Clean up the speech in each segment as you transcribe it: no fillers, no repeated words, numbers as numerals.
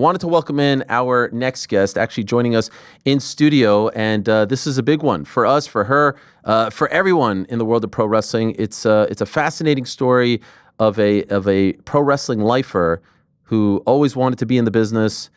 wanted to welcome in our next guest, actually joining us in studio, and this is a big one for us, for her, for everyone in the world of pro wrestling. It's a fascinating story of a pro wrestling lifer who always wanted to be in the business,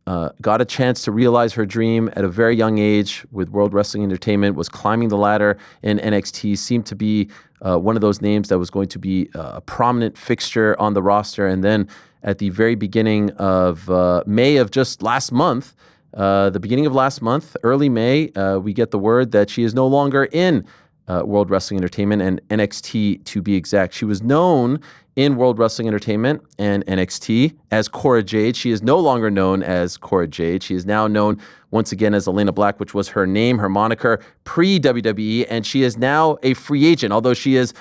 got a chance to realize her dream at a very young age with World Wrestling Entertainment, was climbing the ladder in NXT, seemed to be one of those names that was going to be a prominent fixture on the roster, and then at the very beginning of May of just last month, early May, we get the word that she is no longer in World Wrestling Entertainment and NXT to be exact. She was known in World Wrestling Entertainment and NXT as Cora Jade. She is no longer known as Cora Jade. She is now known once again as Elayna Black, which was her name, her moniker pre-WWE, and she is now a free agent. Although she has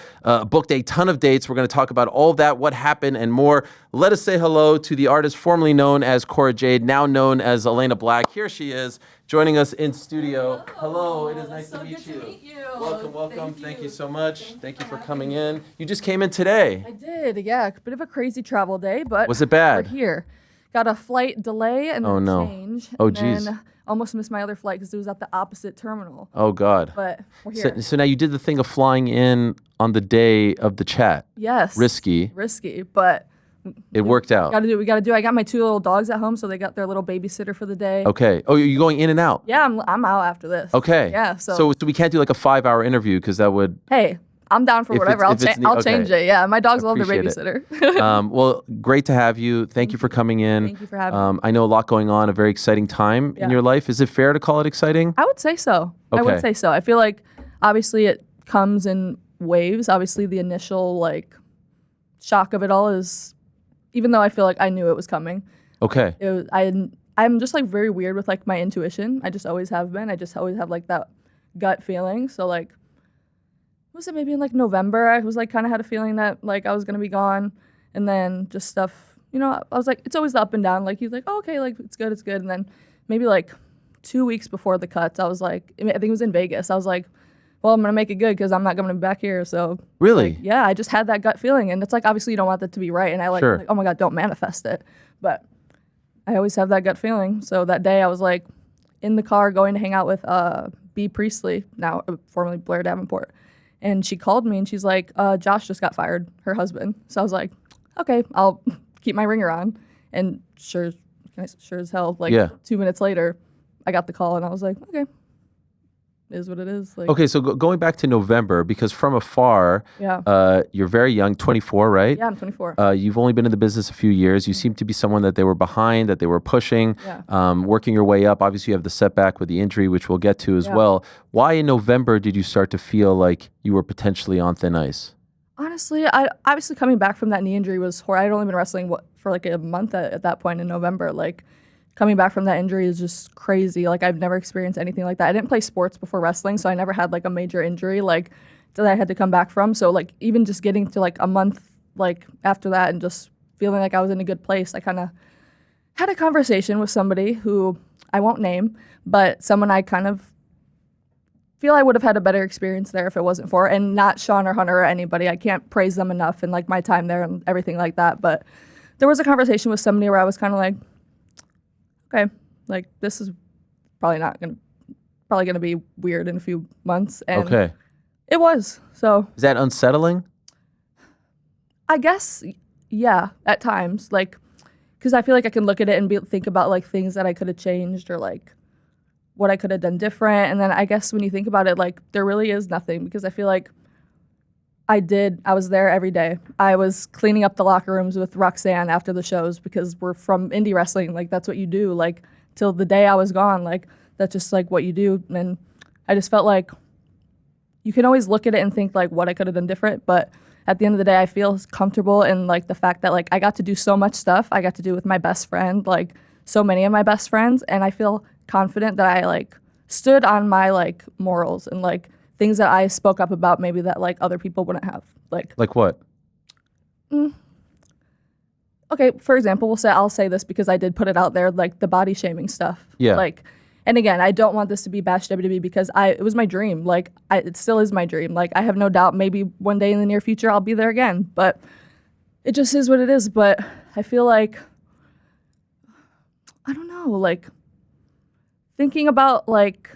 booked a ton of dates, we're going to talk about all of that, what happened, and more. Let us say hello to the artist formerly known as Cora Jade, now known as Elayna Black. Here she is, joining us in studio. Hello, it is nice to meet you. Welcome. Thank you so much. Thank you for coming in. You just came in today. I did, yeah. A bit of a crazy travel day, but was it bad? We're here. Got a flight delay and change. Oh, geez. And almost missed my other flight because it was at the opposite terminal. Oh, God. But we're here. So now you did the thing of flying in on the day of the chat. Yes. Risky, but it worked out. We gotta do. I got my 2 little dogs at home, so they got their little babysitter for the day. Okay. Oh, you're going in and out? Yeah, I'm out after this. Okay. Yeah. So we can't do like a 5-hour interview because that would. Hey, I'm down for whatever. I'll change it. Yeah, my dogs love their Appreciate babysitter. Well, great to have you. Thank you for coming in. Thank you for having me. I know a lot going on, a very exciting time in your life. Is it fair to call it exciting? I would say so. Okay. I would say so. I feel like obviously it comes in waves. Obviously the initial like shock of it all is, even though I feel like I knew it was coming. Okay. I'm just like very weird with like my intuition. I just always have been. I just always have like that gut feeling. So like, was it maybe in like November? I was like kind of had a feeling that like I was gonna be gone, and then just stuff. You know, I was like, it's always the up and down. Like he's like, oh, okay, like it's good, and then maybe like 2 weeks before the cuts, I was like, I think it was in Vegas. I was like, well, I'm gonna make it good because I'm not gonna be back here. So really, like, yeah, I just had that gut feeling, and it's like obviously you don't want that to be right, and I like, like oh my God, don't manifest it, but I always have that gut feeling. So that day I was like in the car going to hang out with B. Priestley, now formerly Blair Davenport. And she called me and she's like, Josh just got fired, her husband. So I was like, okay, I'll keep my ringer on. And sure as hell, like 2 minutes later, I got the call and I was like, okay, it is what it is. Like, okay, so going back to November, because from afar, you're very young, 24, right? Yeah, I'm 24. You've only been in the business a few years. You seem to be someone that they were behind, that they were pushing, working your way up. Obviously, you have the setback with the injury, which we'll get to as well. Why in November did you start to feel like you were potentially on thin ice? Honestly, obviously coming back from that knee injury was horrible. I'd only been wrestling for like a month at that point in November. Like, coming back from that injury is just crazy. Like, I've never experienced anything like that. I didn't play sports before wrestling, so I never had like a major injury like that I had to come back from. So like even just getting to like a month like after that and just feeling like I was in a good place, I kind of had a conversation with somebody who I won't name, but someone I kind of feel I would have had a better experience there if it wasn't for, and not Sean or Hunter or anybody. I can't praise them enough and like my time there and everything like that. But there was a conversation with somebody where I was kind of like, okay, like this is probably gonna be weird in a few months, and it was. So is that unsettling? I guess, yeah, at times, like, because I feel like I can look at it and think about like things that I could have changed or like what I could have done different, and then I guess when you think about it, like there really is nothing, because I feel like I was there every day. I was cleaning up the locker rooms with Roxanne after the shows because we're from indie wrestling. Like, that's what you do. Like, till the day I was gone, like, that's just, like, what you do. And I just felt like you can always look at it and think, like, what I could have done different. But at the end of the day, I feel comfortable in, like, the fact that, like, I got to do so much stuff. I got to do with my best friend, like, so many of my best friends. And I feel confident that I, like, stood on my, like, morals and, like, things that I spoke up about maybe that like other people wouldn't have. Like what? Okay, for example, I'll say this because I did put it out there, like the body shaming stuff. Yeah. Like, and again, I don't want this to be bash WWE because it was my dream. Like, it still is my dream. Like, I have no doubt maybe one day in the near future I'll be there again. But it just is what it is. But I feel like I don't know, like thinking about like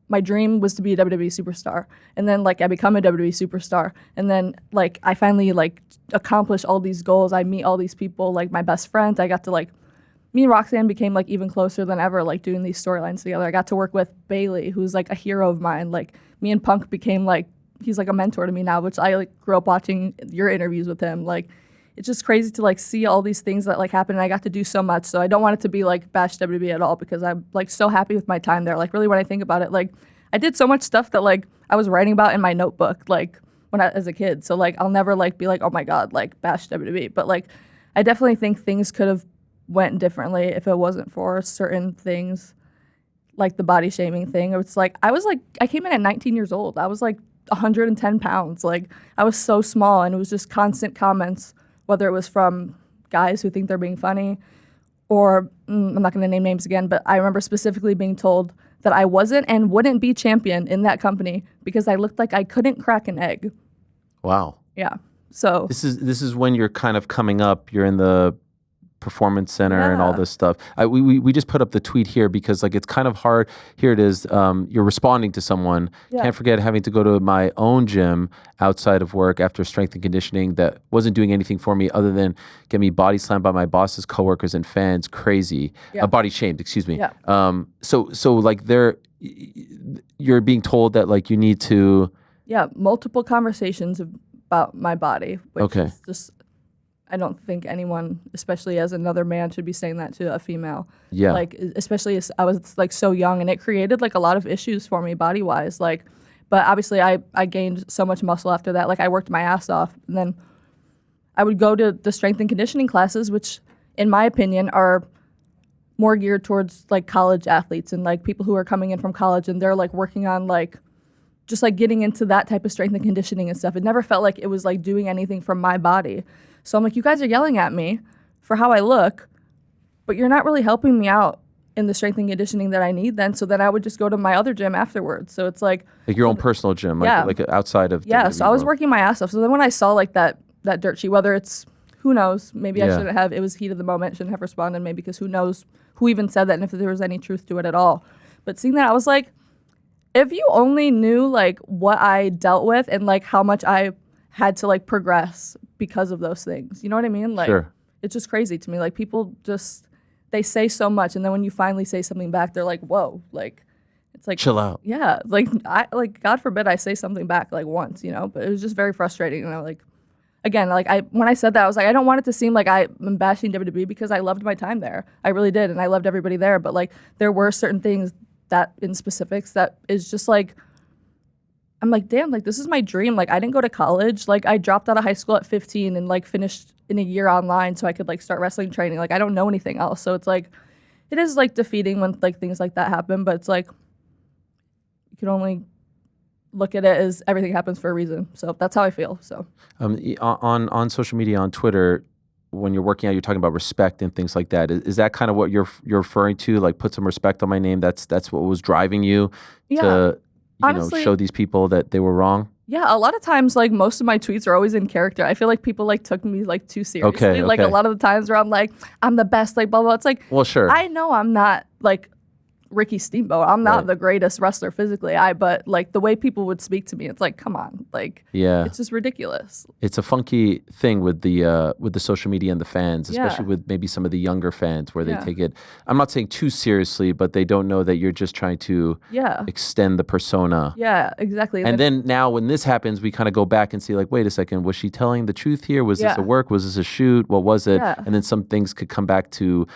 my dream was to be a WWE superstar, and then like I become a WWE superstar, and then like I finally like accomplish all these goals. I meet all these people, like my best friends. I got to like me and Roxanne became like even closer than ever, like doing these storylines together. I got to work with Bailey, who's like a hero of mine. Like me and Punk became like he's like a mentor to me now, which I like grew up watching your interviews with him. Like it's just crazy to like see all these things that like happen, and I got to do so much. So I don't want it to be like bash WWE at all, because I'm like so happy with my time there. Like really when I think about it, like I did so much stuff that like I was writing about in my notebook like when I as a kid. So like I'll never like be like, oh my God, like bash WWE. But like I definitely think things could have went differently if it wasn't for certain things like the body shaming thing. It's like I came in at 19 years old. I was like 110 pounds. Like I was so small, and it was just constant comments, whether it was from guys who think they're being funny or I'm not going to name names again, but I remember specifically being told that I wasn't and wouldn't be champion in that company because I looked like I couldn't crack an egg. Wow. Yeah. So This is when you're kind of coming up. You're in the performance center and all Yeah. this stuff. We just put up the tweet here because like it's kind of hard. Here it is. You're responding to someone. Yeah. Can't forget having to go to my own gym outside of work after strength and conditioning that wasn't doing anything for me other than get me body slammed by my boss's coworkers and fans. Crazy. Yeah. Body shamed. Excuse me. Yeah. So like you're being told that like you need to. Yeah, multiple conversations about my body, which Okay. is just I don't think anyone, especially as another man, should be saying that to a female. Yeah. Like especially as I was like so young, and it created like a lot of issues for me body wise. Like, but obviously I gained so much muscle after that. Like I worked my ass off, and then I would go to the strength and conditioning classes, which in my opinion are more geared towards like college athletes and like people who are coming in from college, and they're like working on like just like getting into that type of strength and conditioning and stuff. It never felt like it was like doing anything for my body. So I'm like, you guys are yelling at me for how I look, but you're not really helping me out in the strength and conditioning that I need then. So then I would just go to my other gym afterwards. So it's like Like your own personal gym, like, Yeah. like outside of yeah, WWE so I was world. working my ass off. So then when I saw like that dirt sheet, whether it's who knows, maybe I Yeah. shouldn't have, it was heat of the moment, shouldn't have responded maybe because who knows who even said that and if there was any truth to it at all. But seeing that, I was like, if you only knew like what I dealt with and like how much I had to like progress because of those things, you know what I mean? Like Sure. it's just crazy to me. Like people just they say so much, and then when you finally say something back, they're like, "Whoa!" Like it's like Chill out. yeah, like I like God forbid I say something back like once, you know. But it was just very frustrating, and I like again like when I said that I was like I don't want it to seem like I'm bashing WWE because I loved my time there. I really did, and I loved everybody there. But like there were certain things that in specifics that is just like I'm like damn, like this is my dream. Like I didn't go to college. Like I dropped out of high school at 15 and like finished in a year online so I could like start wrestling training. Like I don't know anything else. So it's like it is like defeating when like things like that happen, but it's like you can only look at it as everything happens for a reason. So that's how I feel. So On social media, on Twitter, when you're working out, you're talking about respect and things like that. Is that kind of what you're referring to? Like, put some respect on my name. That's what was driving you to Honestly, show these people that they were wrong. Yeah, a lot of times, like most of my tweets are always in character. I feel like people like took me like too seriously. Okay, Like a okay. lot of the times where I'm like, I'm the best, like blah blah. It's like Well, sure. I know I'm not like Ricky Steamboat. I'm not Right. the greatest wrestler physically. But like the way people would speak to me, it's like, come on, like Yeah. it's just ridiculous. It's a funky thing with the social media and the fans, especially Yeah. with maybe some of the younger fans where they Yeah. take it. I'm not saying too seriously, but they don't know that you're just trying to Yeah, extend the persona. yeah, exactly. And then now when this happens, we kind of go back and see like, wait a second, was she telling the truth here? Was this Yeah. a work? Was this a shoot? What was it? Yeah. And then some things could come back to,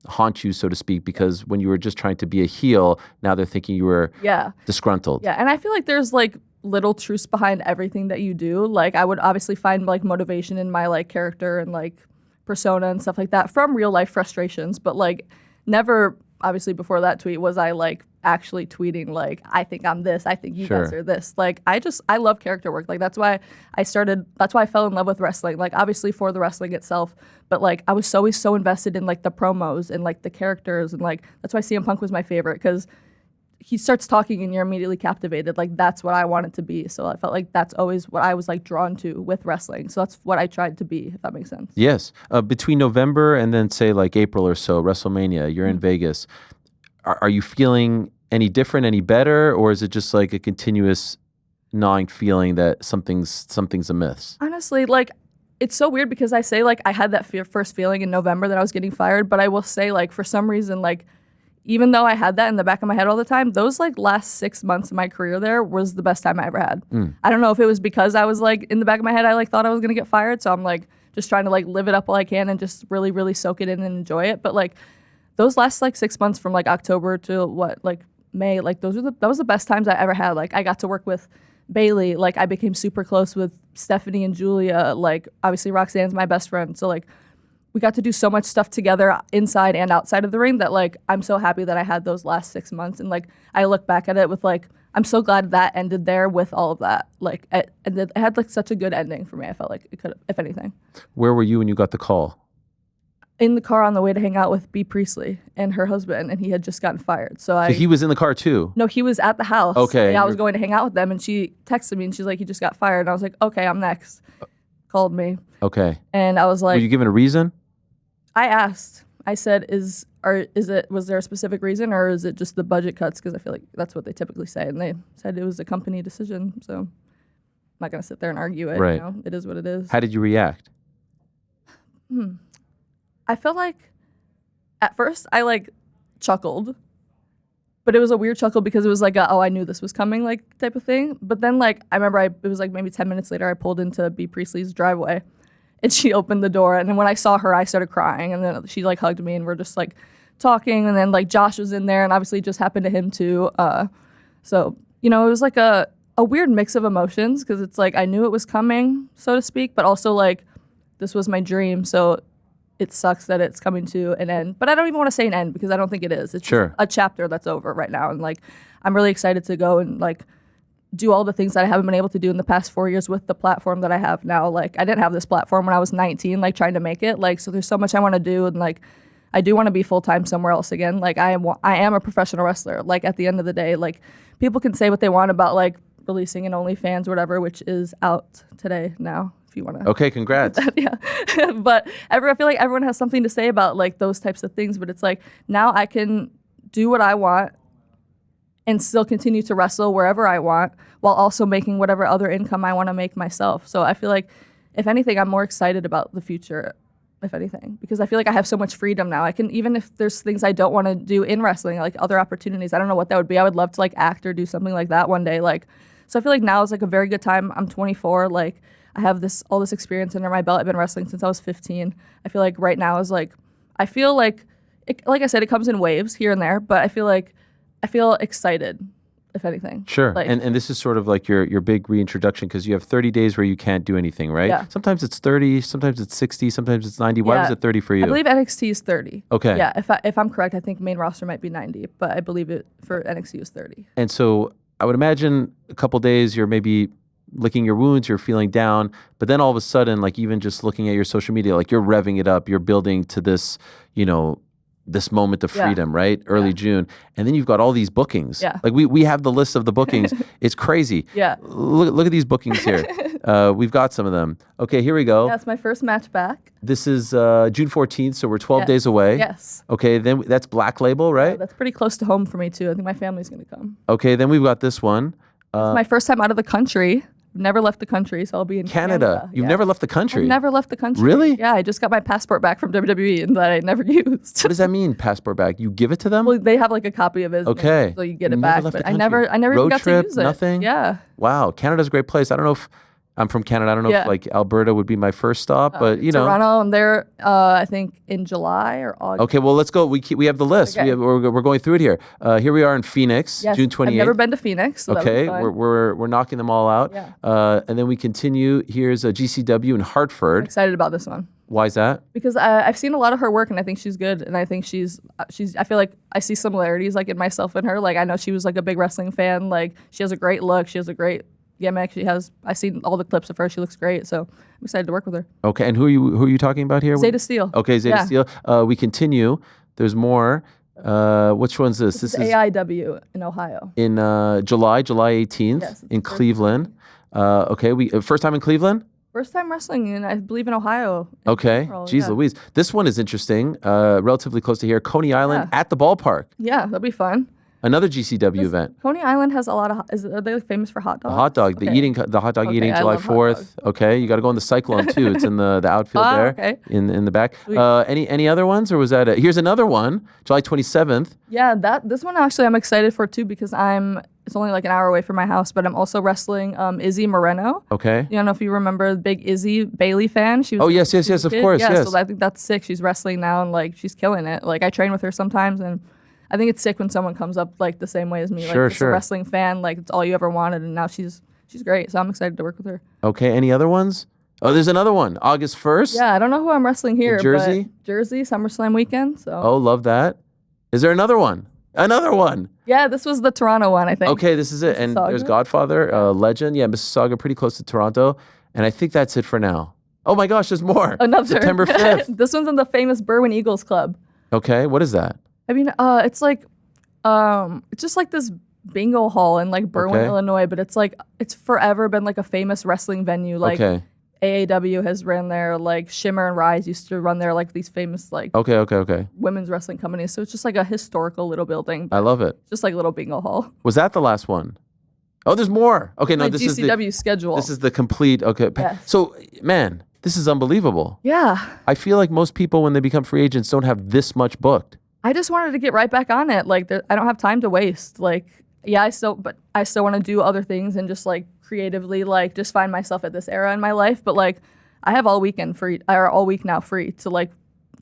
haunt you, so to speak, because when you were just trying to be a heel, now they're thinking you were yeah. disgruntled. Yeah, and I feel like there's like little truths behind everything that you do. Like I would obviously find like motivation in my like character and like persona and stuff like that from real life frustrations, but like never obviously before that tweet was I like actually tweeting like I think I'm this, I think you guys Sure. are this. Like I love character work. Like that's why I fell in love with wrestling. Like obviously for the wrestling itself, but like I was always so invested in like the promos and like the characters and like that's why CM Punk was my favorite because he starts talking and you're immediately captivated. Like that's what I wanted to be. So I felt like that's always what I was like drawn to with wrestling. So that's what I tried to be, if that makes sense. Yes. Between November and then say like April or so, WrestleMania, you're in Vegas. Are you feeling any different, any better, or is it just like a continuous gnawing feeling that something's amiss? Honestly, like it's so weird because I say like I had that first feeling in November that I was getting fired, but I will say like for some reason like even though I had that in the back of my head all the time, those like last 6 months of my career there was the best time I ever had. I don't know if it was because I was like in the back of my head I like thought I was gonna get fired, so I'm like just trying to like live it up while I can and just really really soak it in and enjoy it. But like those last like 6 months from like October to like May, like that was the best times I ever had. Like I got to work with Bailey, like I became super close with Stephanie and Julia, like obviously Roxanne's my best friend, so like we got to do so much stuff together inside and outside of the ring that like I'm so happy that I had those last 6 months. And like I look back at it with like I'm so glad that ended there with all of that. Like and it had like such a good ending for me. I felt like it could have, if anything. Where were you when you got the call? In the car on the way to hang out with B. Priestley and her husband, and he had just gotten fired. So he was in the car too? No, he was at the house. Okay. Yeah, I was going to hang out with them, and she texted me, and she's like, he just got fired. And I was like, okay, I'm next. Called me. Okay. And I was like... Were you given a reason? I asked. I said, was there a specific reason, or is it just the budget cuts? Because I feel like that's what they typically say. And they said it was a company decision, so I'm not going to sit there and argue it. Right. You know? It is what it is. How did you react? I felt like at first I like chuckled, but it was a weird chuckle because it was like oh, I knew this was coming like type of thing. But then like I remember it was like maybe 10 minutes later I pulled into B. Priestley's driveway and she opened the door, and then when I saw her I started crying, and then she like hugged me and we're just like talking, and then like Josh was in there and obviously it just happened to him too. So you know, it was like a weird mix of emotions because it's like I knew it was coming, so to speak, but also like this was my dream, so it sucks that it's coming to an end. But I don't even want to say an end because I don't think it is. It's just a chapter that's over right now. And like, I'm really excited to go and like do all the things that I haven't been able to do in the past 4 years with the platform that I have now. Like I didn't have this platform when I was 19, like trying to make it. Like, so there's so much I want to do. And like, I do want to be full-time somewhere else again. Like I am a professional wrestler. Like at the end of the day, like people can say what they want about like releasing an OnlyFans or whatever, which is out today now. If you want to. Okay, congrats. Yeah. But I feel like everyone has something to say about like those types of things, but it's like now I can do what I want and still continue to wrestle wherever I want while also making whatever other income I want to make myself. So I feel like if anything, I'm more excited about the future, if anything, because I feel like I have so much freedom now. I can, even if there's things I don't want to do in wrestling, like other opportunities, I don't know what that would be. I would love to like act or do something like that one day. Like, so I feel like now is like a very good time. I'm 24. Like I have all this experience under my belt. I've been wrestling since I was 15. I feel like right now is like, I feel like, like I said, it comes in waves here and there, but I feel excited, if anything. Sure. Like, and this is sort of like your big reintroduction because you have 30 days where you can't do anything, right? Yeah. Sometimes it's 30, sometimes it's 60, sometimes it's 90. Why was it 30 for you? I believe NXT is 30. Okay. Yeah, if I'm correct, I think main roster might be 90, but I believe it for NXT is 30. And so I would imagine a couple days you're maybe licking your wounds, you're feeling down, but then all of a sudden, like even just looking at your social media, like you're revving it up, you're building to this, you know, this moment of freedom, right? Early June. And then you've got all these bookings. Yeah. Like we have the list of the bookings. It's crazy. Yeah. Look at these bookings here. We've got some of them. Okay, here we go. Yeah, it's my first match back. This is June 14th, so we're 12 days away. Yes. Okay, then that's Black Label, right? Yeah, that's pretty close to home for me too. I think my family's going to come. Okay, then we've got this one. It's my first time out of the country. Never left the country, so I'll be in Canada. You've never left the country? I've never left the country. Really? Yeah, I just got my passport back from WWE and that I never used. What does that mean, passport back? You give it to them? Well, they have like a copy of it. Okay. So you get it back. But I never Road even got trip, to use it. Nothing? Yeah. Wow, Canada's a great place. I don't know if I'm from Canada. I don't know if like Alberta would be my first stop, but you know. Toronto, and they're I think in July or August. Okay, well let's go. We have the list. Okay. We're going through it here. Here we are in Phoenix, Yes, June 28th. I've never been to Phoenix. So Okay, that was fun. we're knocking them all out. Yeah. And then we continue. Here's a GCW in I'm Hartford. excited about this one. Why is that? Because I've seen a lot of her work and I think she's good, and I think she's I feel like I see similarities like in myself and her. Like I know she was like a big wrestling fan. Like she has a great look. She has a great gimmick. I've seen all the clips of her. She looks great. So I'm excited to work with her. Okay, and who are you talking about here? Zeta Steel. Okay, Zeta Yeah. Steel. We continue. There's more. Which one's this? This is AEW in Ohio. in July 18th Yes, it's in the first Cleveland. Okay, we first time in Cleveland. First time wrestling in, I believe, in Ohio. Okay, general, geez yeah. Louise. This one is interesting. Relatively close to here, Coney Island at the ballpark. Yeah, that'd be fun. Another GCW event. Coney Island has a lot of. Are they famous for hot dogs? The hot dog, Okay. the hot dog eating I July love hot 4th. dogs. Okay, you got to go in the Cyclone too. It's in the outfield there, okay. in the back. Sweet. Any other ones, or was that it? Here's another one, July 27th. Yeah, this one actually I'm excited for too because it's only like an hour away from my house, but I'm also wrestling Izzy Moreno. Okay. You don't know if you remember the big Izzy Bailey fan. She was Oh yes, of course, yeah, yes. so I think that's sick. She's wrestling now and like she's killing it. Like I train with her sometimes and I think it's sick when someone comes up like the same way as me, like just a wrestling fan, like it's all you ever wanted, and now she's great. So I'm excited to work with her. Okay. Any other ones? Oh, there's another one, August 1st. Yeah, I don't know who I'm wrestling here. Jersey? But Jersey SummerSlam weekend. So. Oh, love that. Is there another one? Another one. Yeah, this was the Toronto one, I think. Okay, this is it. And there's Godfather, Legend. Yeah, Mississauga, pretty close to Toronto. And I think that's it for now. Oh my gosh, there's more. Another. September 5th. This one's in the famous Berwyn Eagles Club. Okay, what is that? I mean, it's like, it's just like this bingo hall in like Berwyn, Illinois, but it's forever been like a famous wrestling venue. Like AAW has ran there, like Shimmer and Rise used to run there, like these famous like women's wrestling companies. So it's just like a historical little building. I love it. Just like a little bingo hall. Was that the last one? Oh, there's more. Okay, no, this GCW is the schedule. This is the complete. Okay, yes. So man, this is unbelievable. Yeah. I feel like most people when they become free agents don't have this much booked. I just wanted to get right back on it. Like, I don't have time to waste. Like, yeah, I still want to do other things and just like creatively, like, just find myself at this era in my life. But like, I have all weekend free, or all week now free to like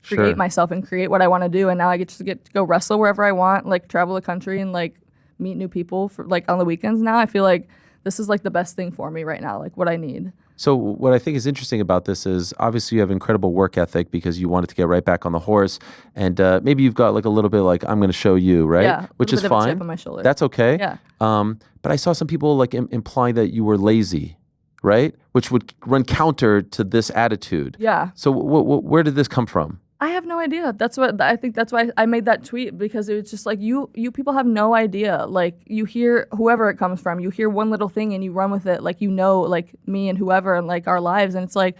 create myself and create what I want to do. And now I get to go wrestle wherever I want, like travel the country and like meet new people for like on the weekends. Now I feel like this is like the best thing for me right now, like what I need. So what I think is interesting about this is obviously you have incredible work ethic because you wanted to get right back on the horse, and maybe you've got like a little bit like I'm going to show you, right? Yeah, which is bit fine. Of a chip on my shoulder. That's okay. Yeah. But I saw some people like implying that you were lazy, right? Which would run counter to this attitude. Yeah. So where did this come from? I have no idea. That's why I made that tweet, because it was just like you people have no idea. Like you hear whoever it comes from, you hear one little thing and you run with it. Like like me and whoever and like our lives, and it's like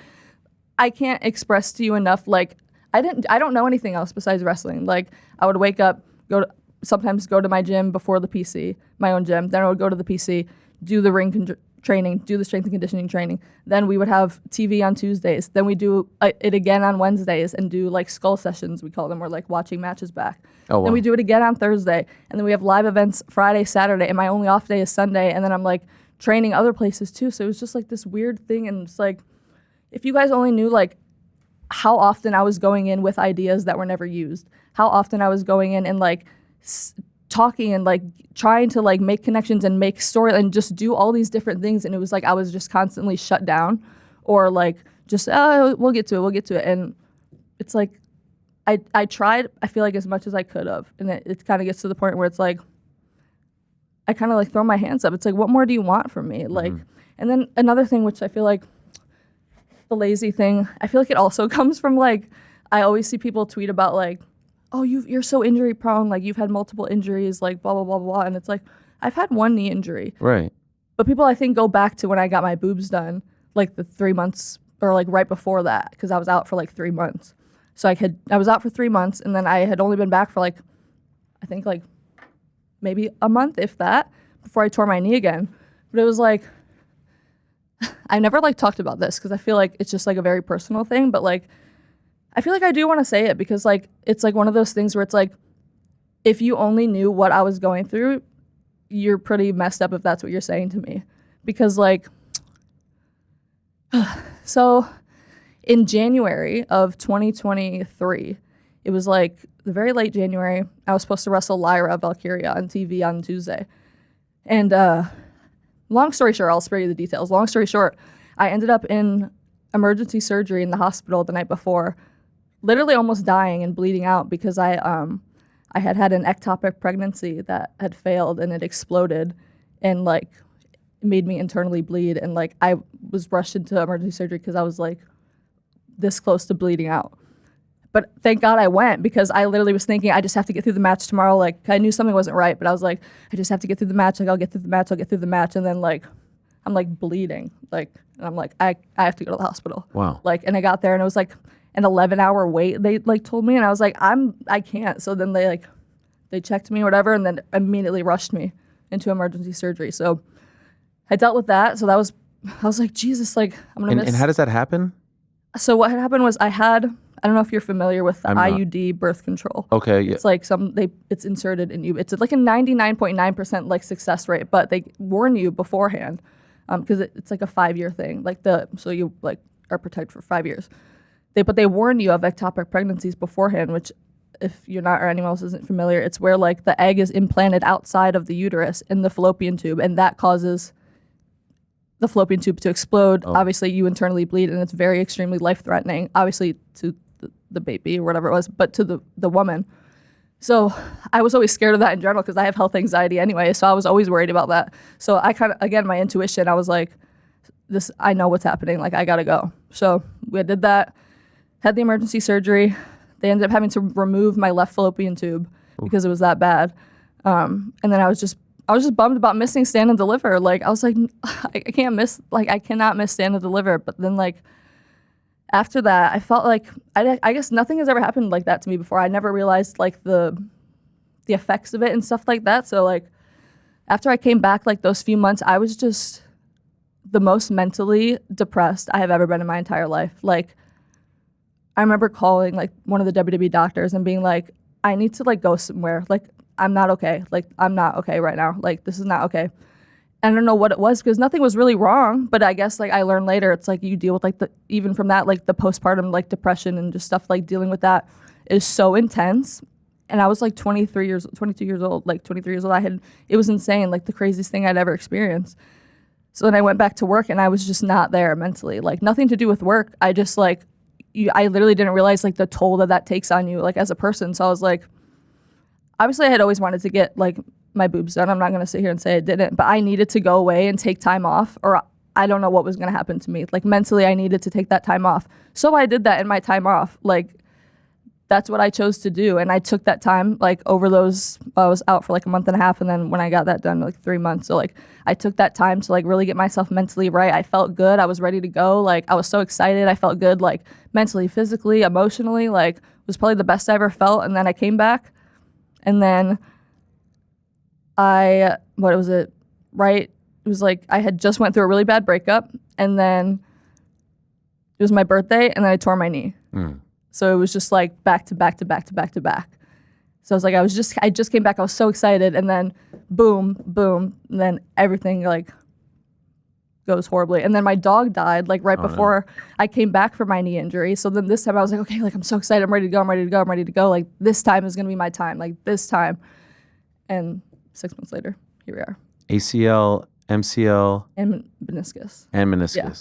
I can't express to you enough. Like I don't know anything else besides wrestling. Like I would wake up, sometimes go to my gym before the PC, my own gym. Then I would go to the PC, do the ring training, do the strength and conditioning training. Then we would have TV on Tuesdays. Then we do it again on Wednesdays and do like skull sessions, we call them, or like watching matches back. Oh, wow. Then we do it again on Thursday. And then we have live events Friday, Saturday, and my only off day is Sunday. And then I'm like training other places too. So it was just like this weird thing. And it's like, if you guys only knew like how often I was going in with ideas that were never used, how often I was going in and like talking and like trying to like make connections and make story and just do all these different things, and it was like I was just constantly shut down or like just we'll get to it, and it's like I tried, I feel like, as much as I could have, and it kind of gets to the point where it's like I kind of like throw my hands up. It's like, what more do you want from me? Like, and then another thing, which I feel like the lazy thing, I feel like it also comes from like I always see people tweet about like, oh, you're so injury prone, like you've had multiple injuries, like blah, blah, blah, blah. And it's like, I've had one knee injury. Right. But people, I think, go back to when I got my boobs done, like the 3 months or like right before that, because I was out for like 3 months. So I was out for 3 months, and then I had only been back for like, I think like maybe a month, if that, before I tore my knee again. But it was like, I never like talked about this because I feel like it's just like a very personal thing, but like, I feel like I do want to say it because like it's like one of those things where it's like if you only knew what I was going through, you're pretty messed up if that's what you're saying to me. Because like so in January of 2023, it was like the very late January, I was supposed to wrestle Lyra Valkyria on TV on Tuesday. And long story short, I'll spare you the details. Long story short, I ended up in emergency surgery in the hospital the night before, literally almost dying and bleeding out because I had an ectopic pregnancy that had failed and it exploded and like made me internally bleed, and like I was rushed into emergency surgery because I was like this close to bleeding out. But thank God I went, because I literally was thinking, I just have to get through the match tomorrow. Like, I knew something wasn't right, but I was like, I just have to get through the match. Like, I'll get through the match. I'll get through the match. And then, like, I'm, like, bleeding. Like, and I'm like, I have to go to the hospital. Wow. Like, and I got there, and it was, like, an 11-hour wait, they, like, told me. And I was like, I can't. So then they checked me or whatever, and then immediately rushed me into emergency surgery. So I dealt with that. So I was like, Jesus, like, I'm going to miss. And how does that happen? So what had happened was I don't know if you're familiar with the I'm not. IUD birth control. Okay, yeah. It's like it's inserted in you. It's like a 99.9% like success rate, but they warn you beforehand, because it's like a 5-year thing. So you like are protected for 5 years. But they warn you of ectopic pregnancies beforehand, which, if you're not or anyone else isn't familiar, it's where like the egg is implanted outside of the uterus in the fallopian tube, and that causes the fallopian tube to explode. Oh. Obviously, you internally bleed, and it's very extremely life-threatening, obviously to the baby or whatever it was, but to the woman. So I was always scared of that in general, because I have health anxiety anyway, so I was always worried about that. So I kind of, again, my intuition, I was like, I know what's happening, like, I gotta go. So we did that, had the emergency surgery. They ended up having to remove my left fallopian tube because it was that bad. And then I was just bummed about missing stand and deliver. Like, I was like, I cannot miss stand and deliver. But then, like, after that, I felt like, I guess nothing has ever happened like that to me before. I never realized, like, the effects of it and stuff like that. So, like, after I came back, like, those few months, I was just the most mentally depressed I have ever been in my entire life. Like, I remember calling, like, one of the WWE doctors and being like, I need to, like, go somewhere. Like, I'm not okay. Like, I'm not okay right now. Like, this is not okay. And I don't know what it was, because nothing was really wrong. But I guess, like, I learned later, it's like you deal with, like, even from that, like, the postpartum, like, depression and just stuff, like, dealing with that is so intense. And I was, like, 22 years old. Like, 23 years old. It was insane, like, the craziest thing I'd ever experienced. So then I went back to work, and I was just not there mentally. Like, nothing to do with work. I just, like, I literally didn't realize, like, the toll that takes on you, like, as a person. So I was like, obviously I had always wanted to get, like, my boobs done. I'm not going to sit here and say I didn't, but I needed to go away and take time off, or I don't know what was going to happen to me. Like, mentally, I needed to take that time off. So I did that in my time off. Like, that's what I chose to do. And I took that time, like, over those, I was out for like a month and a half. And then when I got that done, like 3 months. So, like, I took that time to, like, really get myself mentally right. I felt good. I was ready to go. Like, I was so excited. I felt good, like, mentally, physically, emotionally. Like, it was probably the best I ever felt. And then I came back, and then it was like I had just went through a really bad breakup, and then it was my birthday, and then I tore my knee. So it was just like back to back to back to back to back. So I was like, I just came back. I was so excited, and then boom, boom, and then everything, like, goes horribly. And then my dog died, like, right before I came back from my knee injury. So then this time I was like, okay, like, I'm so excited. I'm ready to go. I'm ready to go. I'm ready to go. Like, this time is going to be my time. Like, this time. And 6 months later, here we are. ACL, MCL, And meniscus. Yeah.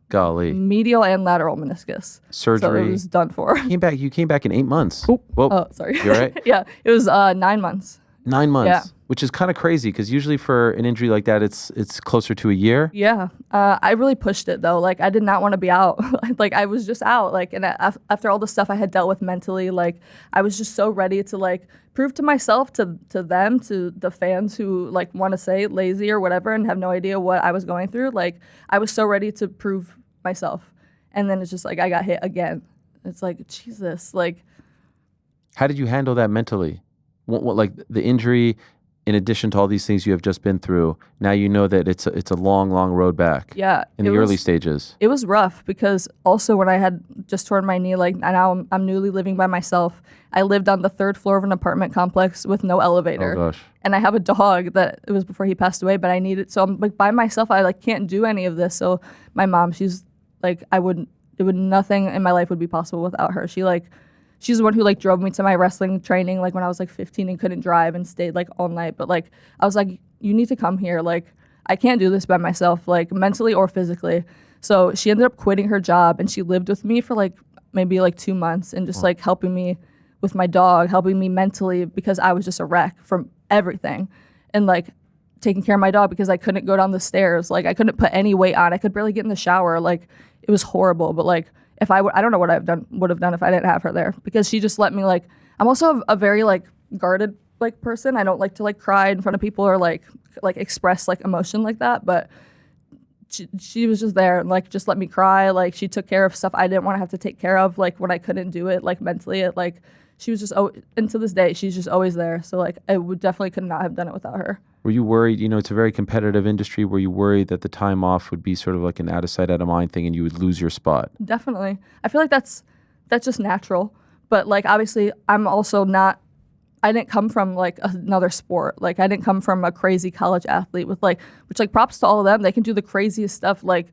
Golly. Medial and lateral meniscus. Surgery. So it was done for. You came back in 8 months. Oop. Whoa. Oh, sorry. You all right? Yeah, it was 9 months. 9 months. Yeah. Which is kind of crazy, because usually for an injury like that, it's closer to a year. Yeah. I really pushed it, though. Like, I did not want to be out. Like, I was just out. Like, and after all the stuff I had dealt with mentally, like, I was just so ready to, like, prove to myself, to them, to the fans who, like, want to say lazy or whatever and have no idea what I was going through. Like, I was so ready to prove myself. And then it's just like I got hit again. It's like, Jesus. Like, how did you handle that mentally? What, like, the injury, in addition to all these things you have just been through, now you know that it's a long, long road back. Yeah. In the early stages. It was rough, because also when I had just torn my knee, like, now I'm newly living by myself. I lived on the 3rd floor of an apartment complex with no elevator. Oh, gosh. And I have a dog that, it was before he passed away, but I needed, so I'm, like, by myself. I, like, can't do any of this. So my mom, she's like, nothing in my life would be possible without her. She's the one who, like, drove me to my wrestling training, like, when I was, like, 15 and couldn't drive, and stayed, like, all night. But, like, I was like, you need to come here. Like, I can't do this by myself, like, mentally or physically. So she ended up quitting her job, and she lived with me for, like, maybe, like, 2 months, and just, like, helping me with my dog, helping me mentally, because I was just a wreck from everything. And, like, taking care of my dog, because I couldn't go down the stairs. Like, I couldn't put any weight on. I could barely get in the shower. Like, it was horrible. But, like, if I don't know what would have done if I didn't have her there, because she just let me like, I'm also a very like guarded like person. I don't like to like cry in front of people or like express like emotion like that, but she was just there and like just let me cry. Like she took care of stuff I didn't want to have to take care of, like when I couldn't do it, like mentally. It like she was just and to this day she's just always there. So like I would definitely could not have done it without her. Were you worried? You know, it's a very competitive industry. Were you worried that the time off would be sort of like an out of sight, out of mind thing, and you would lose your spot? Definitely. I feel like that's just natural. But like obviously I'm also not. I didn't come from like another sport. Like I didn't come from a crazy college athlete with like, which like props to all of them. They can do the craziest stuff. Like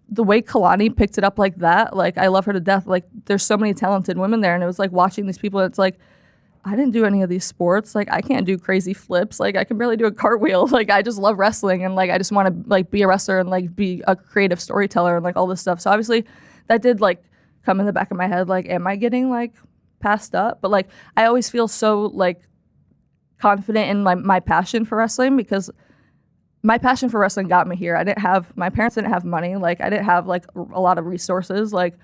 the way Kalani picked it up like that, like I love her to death. Like there's so many talented women there, and it was like watching these people. It's like I didn't do any of these sports. Like I can't do crazy flips. Like I can barely do a cartwheel. Like I just love wrestling, and like I just want to like be a wrestler and like be a creative storyteller and like all this stuff. So obviously that did like come in the back of my head. Like, am I getting like passed up? But like I always feel so like confident in my passion for wrestling, because my passion for wrestling got me here. My parents didn't have money. Like I didn't have like a lot of resources. Like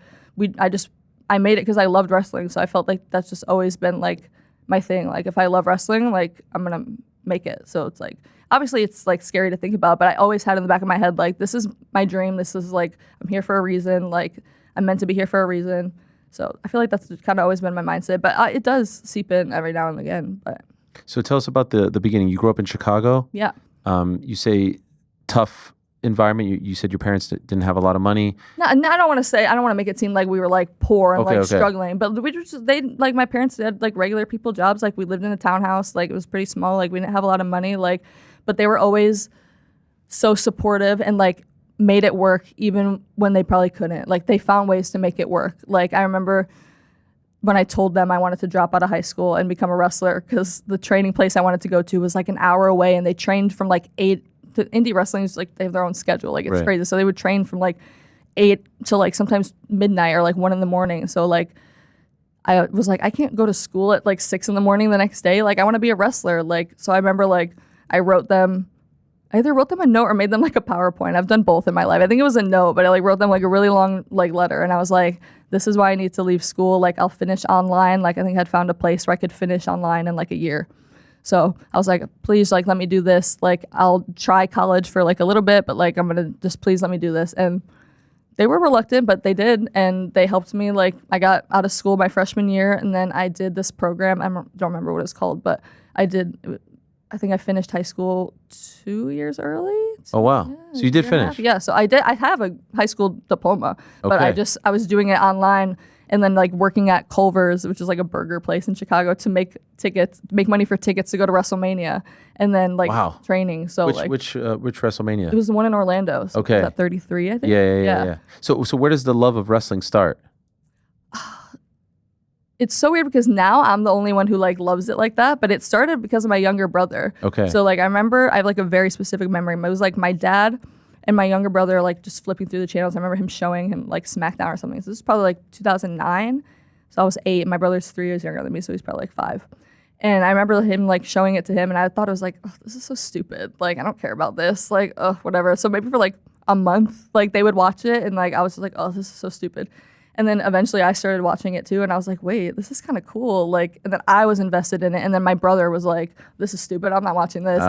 I made it because I loved wrestling. So I felt like that's just always been like my thing. Like if I love wrestling, like I'm gonna make it. So it's like obviously it's like scary to think about, but I always had in the back of my head like this is my dream. This is like I'm here for a reason. Like I'm meant to be here for a reason. So I feel like that's kind of always been my mindset, but it does seep in every now and again. But so tell us about the beginning. You grew up in Chicago. Yeah. You say tough environment. You said your parents didn't have a lot of money. No, I don't want to make it seem like we were like poor and struggling, but we just like my parents had like regular people jobs. Like we lived in a townhouse. Like it was pretty small. Like we didn't have a lot of money. Like, but they were always so supportive and like made it work even when they probably couldn't. Like they found ways to make it work. Like I remember when I told them I wanted to drop out of high school and become a wrestler, because the training place I wanted to go to was like an hour away, and they trained from like 8 to indie wrestling is like they have their own schedule. Like it's crazy. So they would train from like 8 to like sometimes midnight or like 1 in the morning. So like I was like, I can't go to school at like 6 in the morning the next day. Like I want to be a wrestler. Like so I remember like I either wrote them a note or made them like a PowerPoint. I've done both in my life. I think it was a note, but I like wrote them like a really long like letter, and I was like, this is why I need to leave school. Like I'll finish online. Like I think I'd found a place where I could finish online in like a year. So I was like, please like let me do this. Like I'll try college for like a little bit, but like I'm gonna just please let me do this. And they were reluctant, but they did, and they helped me. Like I got out of school my freshman year, and then I did this program. I don't remember what it's called, but I think I finished high school 2 years early. Oh, wow. Yeah, so you did finish? Yeah, so I did. I have a high school diploma, but I was doing it online and then like working at Culver's, which is like a burger place in Chicago, to make money for tickets to go to WrestleMania, and then like training. So which WrestleMania? It was the one in Orlando. So okay. Was that 33, I think? Yeah. So where does the love of wrestling start? It's so weird because now I'm the only one who like loves it like that, but it started because of my younger brother. Okay. So like I remember I have like a very specific memory. It was like my dad and my younger brother like just flipping through the channels. I remember him showing him like SmackDown or something. So this is probably like 2009. So I was 8. My brother's 3 years younger than me, so he's probably like 5. And I remember him like showing it to him, and I thought it was like, oh, this is so stupid. Like I don't care about this. Like, oh, whatever. So maybe for like a month, like they would watch it, and like I was just like, oh, this is so stupid. And then eventually I started watching it too, and I was like, wait, this is kind of cool. Like, and then I was invested in it, and then my brother was like, this is stupid, I'm not watching this.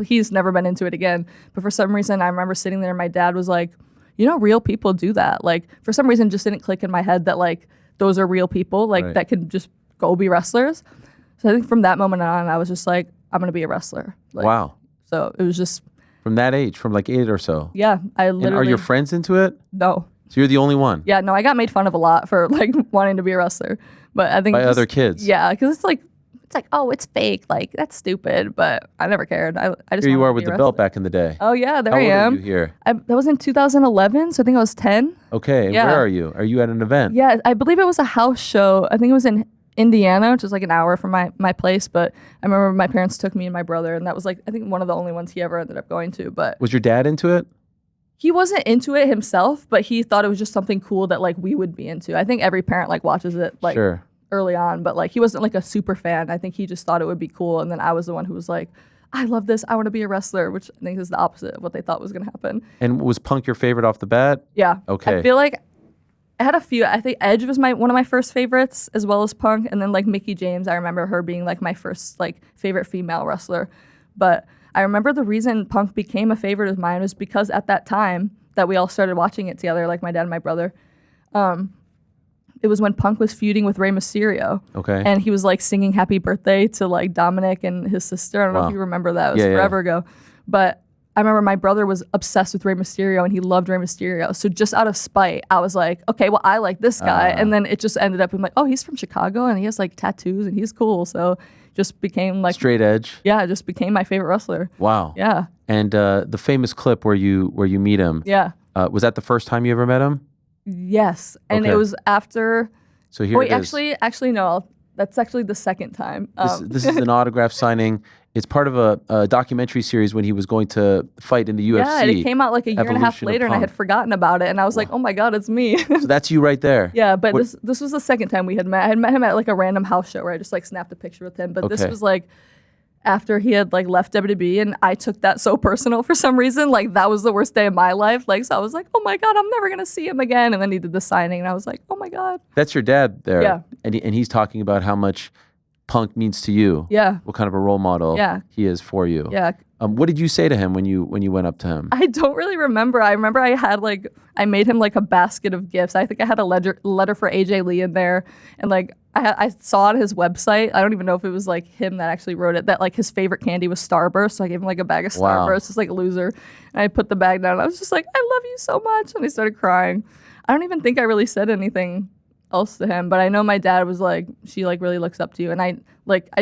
He's never been into it again. But for some reason, I remember sitting there and my dad was like, you know, real people do that. Like, for some reason, it just didn't click in my head that like, those are real people, like that can just go be wrestlers. So I think from that moment on, I was just like, I'm going to be a wrestler. Like, wow. So it was just. From that age, from like 8 or so? Yeah, I literally. And are your friends into it? No. So you're the only one? Yeah, no, I got made fun of a lot for like wanting to be a wrestler, but I think by other kids. Yeah, because it's like, oh, it's fake, like that's stupid. But I never cared. I just here you are with the belt back in the day. Oh yeah, there I am. How old are you here? That was in 2011, so I think I was 10. Okay, and where are you? Are you at an event? Yeah, I believe it was a house show. I think it was in Indiana, which is like an hour from my place. But I remember my parents took me and my brother, and that was like I think one of the only ones he ever ended up going to. But was your dad into it? He wasn't into it himself, but he thought it was just something cool that like we would be into. I think every parent like watches it like early on, but like he wasn't like a super fan. I think he just thought it would be cool, and then I was the one who was like, I love this, I want to be a wrestler, which I think is the opposite of what they thought was going to happen. And was punk your favorite off the bat? Yeah. Okay. I feel like I had a few. I think Edge was one of my first favorites, as well as Punk, and then like Mickie James. I remember her being like my first like favorite female wrestler. But I remember the reason Punk became a favorite of mine was because at that time that we all started watching it together, like my dad and my brother. It was when Punk was feuding with Rey Mysterio. Okay. And he was like singing "Happy Birthday" to like Dominic and his sister. I don't know if you remember that. It was forever ago. But I remember my brother was obsessed with Rey Mysterio and he loved Rey Mysterio. So just out of spite, I was like, okay, well, I like this guy. And then it just ended up being like, oh, he's from Chicago and he has like tattoos and he's cool. So just became like straight edge. Yeah, it just became my favorite wrestler. Wow. Yeah. And the famous clip where you meet him. Yeah. Was that the first time you ever met him? Yes. And it was after. So here it is. Actually, no. That's actually the second time. This is an autograph signing. It's part of a documentary series when he was going to fight in the UFC. Yeah, and it came out like a year and a half later, and I had forgotten about it. And I was like, oh my God, it's me. So that's you right there. Yeah, but this was the second time we had met. I had met him at like a random house show where I just like snapped a picture with him. But this was like after he had like left WWE, and I took that so personal for some reason. Like that was the worst day of my life. Like so I was like, oh my God, I'm never gonna see him again. And then he did the signing, and I was like, oh my God. That's your dad there. Yeah. And he's talking about how much Punk means to you. Yeah. What kind of a role model he is for you. Yeah. What did you say to him when you went up to him? I don't really remember. I remember I made him like a basket of gifts. I think I had a letter for AJ Lee in there, and like I saw on his website. I don't even know if it was like him that actually wrote it. That like his favorite candy was Starburst, so I gave him like a bag of Starburst. It's like a loser. And I put the bag down. And I was just like, I love you so much, and I started crying. I don't even think I really said anything else to him, but I know my dad was like, she like really looks up to you, and I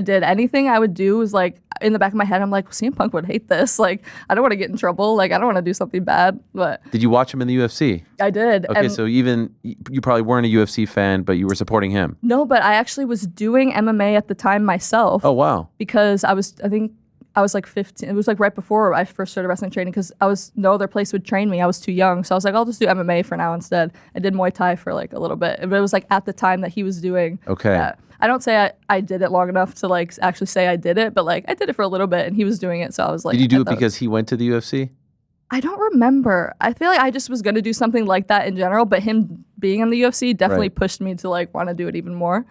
did anything I would do was like in the back of my head I'm like, CM Punk would hate this, like I don't want to get in trouble, like I don't want to do something bad. But did you watch him in the UFC? I did. Okay, so even you probably weren't a UFC fan, but you were supporting him. No, but I actually was doing MMA at the time myself. Oh wow. Because I think I was like 15. It was like right before I first started wrestling training because no other place would train me. I was too young. So I was like, I'll just do MMA for now instead. I did Muay Thai for like a little bit. But it was like at the time that he was doing that. I don't say I did it long enough to like actually say I did it, but like I did it for a little bit and he was doing it. So I was like, did you do it because he went to the UFC? I don't remember. I feel like I just was going to do something like that in general, but him being in the UFC definitely pushed me to like want to do it even more.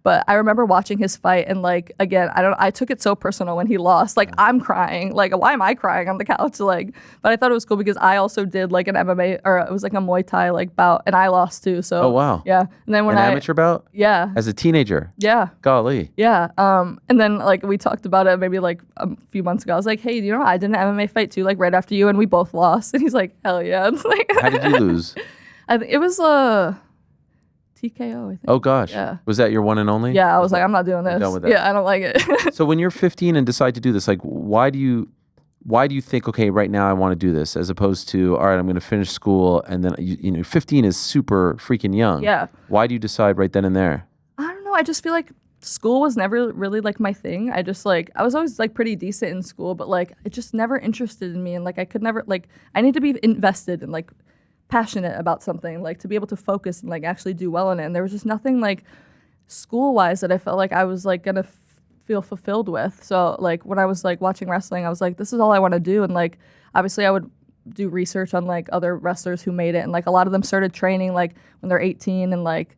But I remember watching his fight and like, again, I took it so personal when he lost. Like I'm crying. Like why am I crying on the couch? Like, but I thought it was cool because I also did like an MMA or it was like a Muay Thai like bout and I lost too. So oh wow. Yeah. And then when an amateur bout? Yeah. As a teenager? Yeah. Golly. Yeah. And then like we talked about it maybe like a few months ago. I was like, hey, you know, I did an MMA fight too, like right after you, and we both lost. And he's like, hell yeah. It's like how did you lose? It was TKO, I think. Oh gosh. Yeah. Was that your one and only? Yeah, I was like, I'm not doing this. Done with that. Yeah, I don't like it. So when you're 15 and decide to do this, like why do you think, okay, right now I want to do this, as opposed to, all right, I'm going to finish school, and then you know 15 is super freaking young. Yeah. Why do you decide right then and there? I don't know. I just feel like school was never really like my thing. I just like I was always like pretty decent in school, but like it just never interested in me, and like I could never like I need to be invested and like passionate about something, like to be able to focus and like actually do well in it. And there was just nothing like school wise that I felt like I was like gonna feel fulfilled with. So like when I was like watching wrestling, I was like, this is all I want to do. And like obviously I would do research on like other wrestlers who made it, and like a lot of them started training like when they're 18, and like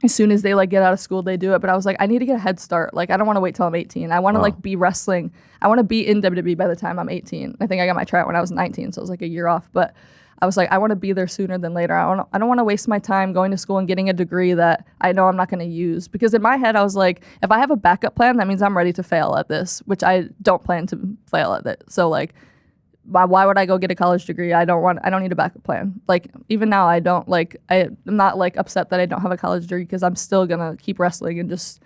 as soon as they like get out of school they do it. But I was like, I need to get a head start. Like I don't want to wait till I'm 18. I want to like be wrestling. I want to be in WWE by the time I'm 18. I think I got my tryout when I was 19, so it was like a year off. But I was like, I want to be there sooner than later. I don't want to waste my time going to school and getting a degree that I know I'm not going to use. Because in my head, I was like, if I have a backup plan, that means I'm ready to fail at this, which I don't plan to fail at it. So like, why would I go get a college degree? I don't need a backup plan. Like even now, I'm not like upset that I don't have a college degree, because I'm still gonna keep wrestling and just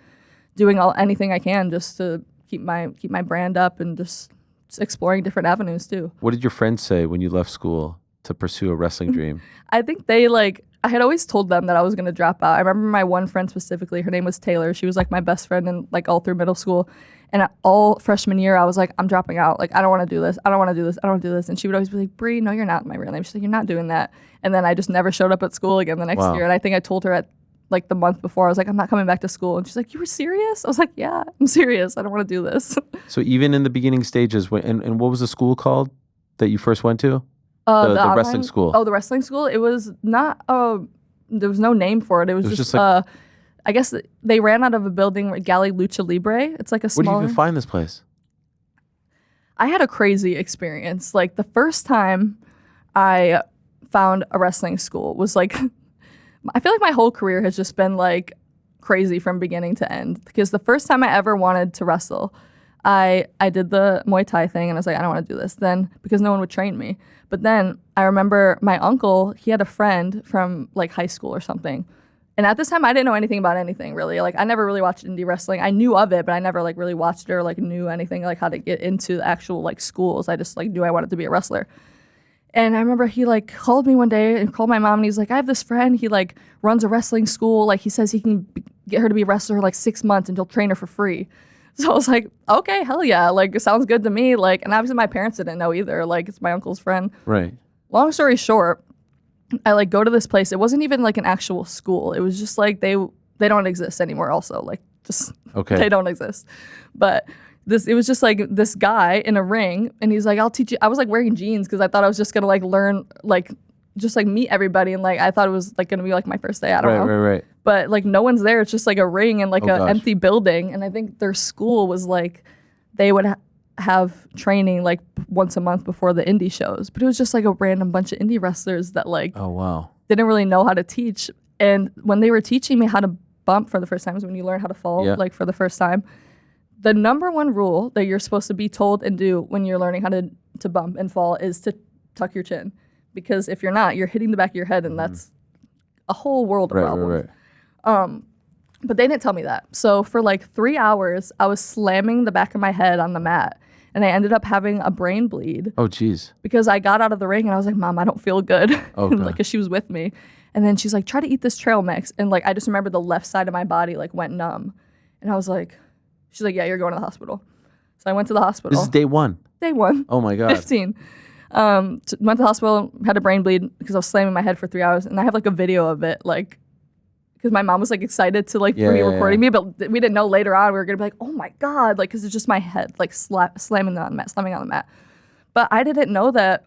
doing anything I can just to keep my brand up and just exploring different avenues too. What did your friends say when you left school to pursue a wrestling dream? I think they I had always told them that I was going to drop out. I remember my one friend specifically, her name was Taylor. She was like my best friend in like all through middle school. And all freshman year, I was like, I'm dropping out. Like, I don't want to do this. I don't want to do this. I don't want to do this. And she would always be like, Bree, no, you're not my real name. She's like, you're not doing that. And then I just never showed up at school again the next year. And I think I told her at like the month before, I was like, I'm not coming back to school. And she's like, you were serious? I was like, yeah, I'm serious. I don't want to do this. So even in the beginning stages, and what was the school called that you first went to? The wrestling school. Oh, the wrestling school. It was not there was no name for it. It was just like, I guess they ran out of a building, Galley Lucha Libre. It's like a smaller. Where do you even find this place? I had a crazy experience. Like the first time I found a wrestling school was like, I feel like my whole career has just been like crazy from beginning to end. Because the first time I ever wanted to wrestle, I did the Muay Thai thing and I was like, I don't want to do this then because no one would train me. But then I remember my uncle, he had a friend from like high school or something. And at this time, I didn't know anything about anything really. Like I never really watched indie wrestling. I knew of it, but I never like really watched it or like knew anything like how to get into the actual like schools. I just like knew I wanted to be a wrestler. And I remember he like called me one day and called my mom and he's like, I have this friend. He like runs a wrestling school. Like he says he can get her to be a wrestler for like 6 months and he'll train her for free. So I was like, okay, hell yeah. Like it sounds good to me. Like, and obviously my parents didn't know either. Like it's my uncle's friend. Right. Long story short, I like go to this place. It wasn't even like an actual school. It was just like they don't exist anymore also. Like just they don't exist. But it was just like this guy in a ring and he's like, I'll teach you. I was like wearing jeans because I thought I was just gonna like learn like just like meet everybody and like I thought it was like gonna be like my first day. I don't know. Right. But like no one's there. It's just like a ring and like an empty building. And I think their school was like they would have training like once a month before the indie shows, but it was just like a random bunch of indie wrestlers that like didn't really know how to teach. And when they were teaching me how to bump for the first time, is when you learn how to fall like for the first time, the number one rule that you're supposed to be told and do when you're learning how to bump and fall is to tuck your chin, because if you're not, you're hitting the back of your head and that's a whole world of problems. But they didn't tell me that. So for like 3 hours I was slamming the back of my head on the mat. And I ended up having a brain bleed. Oh, geez. Because I got out of the ring and I was like, Mom, I don't feel good. Like, because she was with me. And then she's like, try to eat this trail mix. And like, I just remember the left side of my body like went numb. And I was like, she's like, yeah, you're going to the hospital. So I went to the hospital. This is day one. Day one. Oh my God. 15. Went to the hospital, had a brain bleed because I was slamming my head for 3 hours. And I have like a video of it, like, because my mom was like excited to like be recording me, but we didn't know later on we were gonna be like, oh my God, like because it's just my head like slamming on the mat. But I didn't know that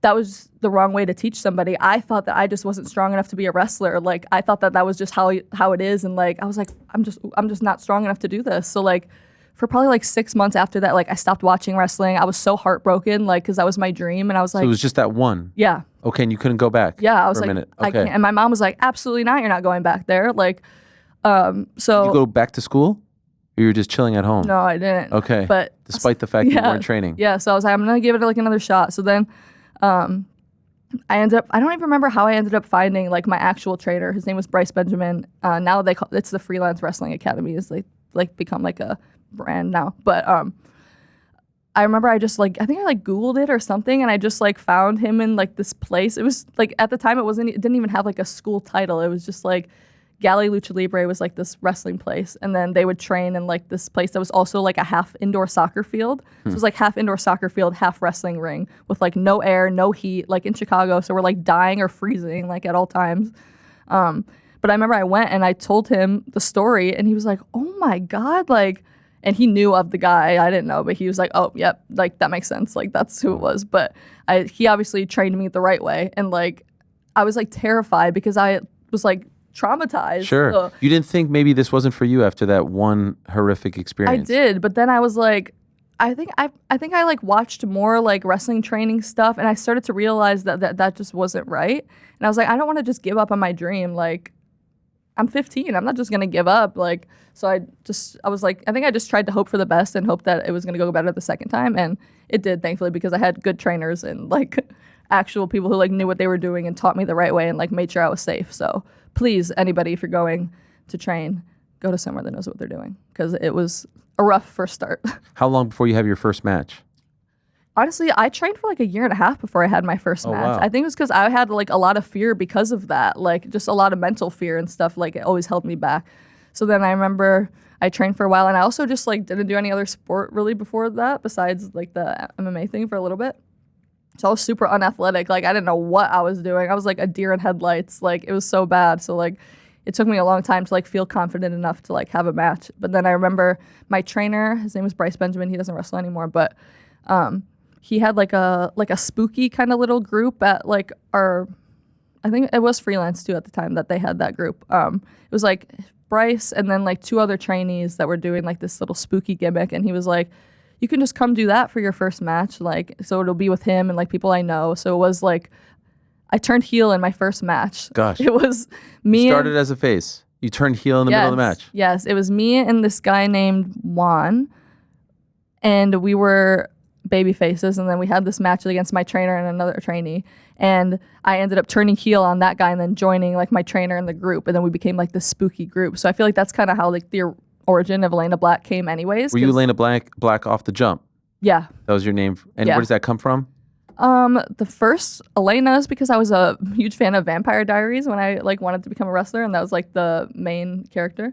was the wrong way to teach somebody. I thought that I just wasn't strong enough to be a wrestler. Like I thought that was just how it is, and like I was like, I'm just not strong enough to do this. So like for probably like 6 months after that, like I stopped watching wrestling. I was so heartbroken, like because that was my dream, and I was like, so it was just that one. Yeah. Okay, and you couldn't go back. Yeah, I was for like, a minute. I can't. And my mom was like, absolutely not. You're not going back there. Like, so did you go back to school, or you were just chilling at home? No, I didn't. Okay, but despite the fact you weren't training. Yeah, so I was like, I'm gonna give it like another shot. So then, I ended up. I don't even remember how I ended up finding like my actual trainer. His name was Bryce Benjamin. Now it's the Freelance Wrestling Academy. Is like become like a brand now, but I remember I just like, I think I like Googled it or something, and I just like found him in like this place. It was like at the time it didn't even have like a school title. It was just like Galley Lucha Libre was like this wrestling place, and then they would train in like this place that was also like a half indoor soccer field. So it was like half indoor soccer field, half wrestling ring with like no air, no heat, like in Chicago. So we're like dying or freezing like at all times. But I remember I went and I told him the story, and he was like, oh my God, like. And he knew of the guy. I didn't know, but he was like, oh, yep, like that makes sense. Like that's who it was. But he obviously trained me the right way. And like, I was like terrified because I was like traumatized. Sure. So, you didn't think maybe this wasn't for you after that one horrific experience. I did. But then I was like, I think I like watched more like wrestling training stuff. And I started to realize that just wasn't right. And I was like, I don't want to just give up on my dream. Like, I'm 15. I'm not just going to give up. Like, so I was like, I think I just tried to hope for the best and hope that it was going to go better the second time. And it did, thankfully, because I had good trainers and like actual people who like knew what they were doing and taught me the right way and like made sure I was safe. So please, anybody, if you're going to train, go to somewhere that knows what they're doing, because it was a rough first start. How long before you have your first match? Honestly, I trained for like 1.5 years before I had my first match. Wow. I think it was because I had like a lot of fear because of that, like just a lot of mental fear and stuff. Like it always held me back. So then I remember I trained for a while, and I also just like didn't do any other sport really before that besides like the MMA thing for a little bit. So I was super unathletic. Like I didn't know what I was doing. I was like a deer in headlights. Like it was so bad. So like it took me a long time to like feel confident enough to like have a match. But then I remember my trainer, his name was Bryce Benjamin. He doesn't wrestle anymore, but he had like a spooky kind of little group at like our I think it was freelance too at the time that they had that group. It was like Bryce and then like 2 other trainees that were doing like this little spooky gimmick, and he was like, you can just come do that for your first match, like, so it'll be with him and like people I know. So it was like I turned heel in my first match. Gosh. It was me. You started as a face. You turned heel in the middle of the match. Yes, it was me and this guy named Juan, and we were baby faces, and then we had this match against my trainer and another trainee, and I ended up turning heel on that guy and then joining like my trainer in the group, and then we became like this spooky group. So I feel like that's kind of how like the origin of Elayna Black came anyways. Were you Elayna Black off the jump? Yeah. That was your name. And Yeah. where does that come from? The first Elayna is because I was a huge fan of Vampire Diaries when I like wanted to become a wrestler, and that was like the main character.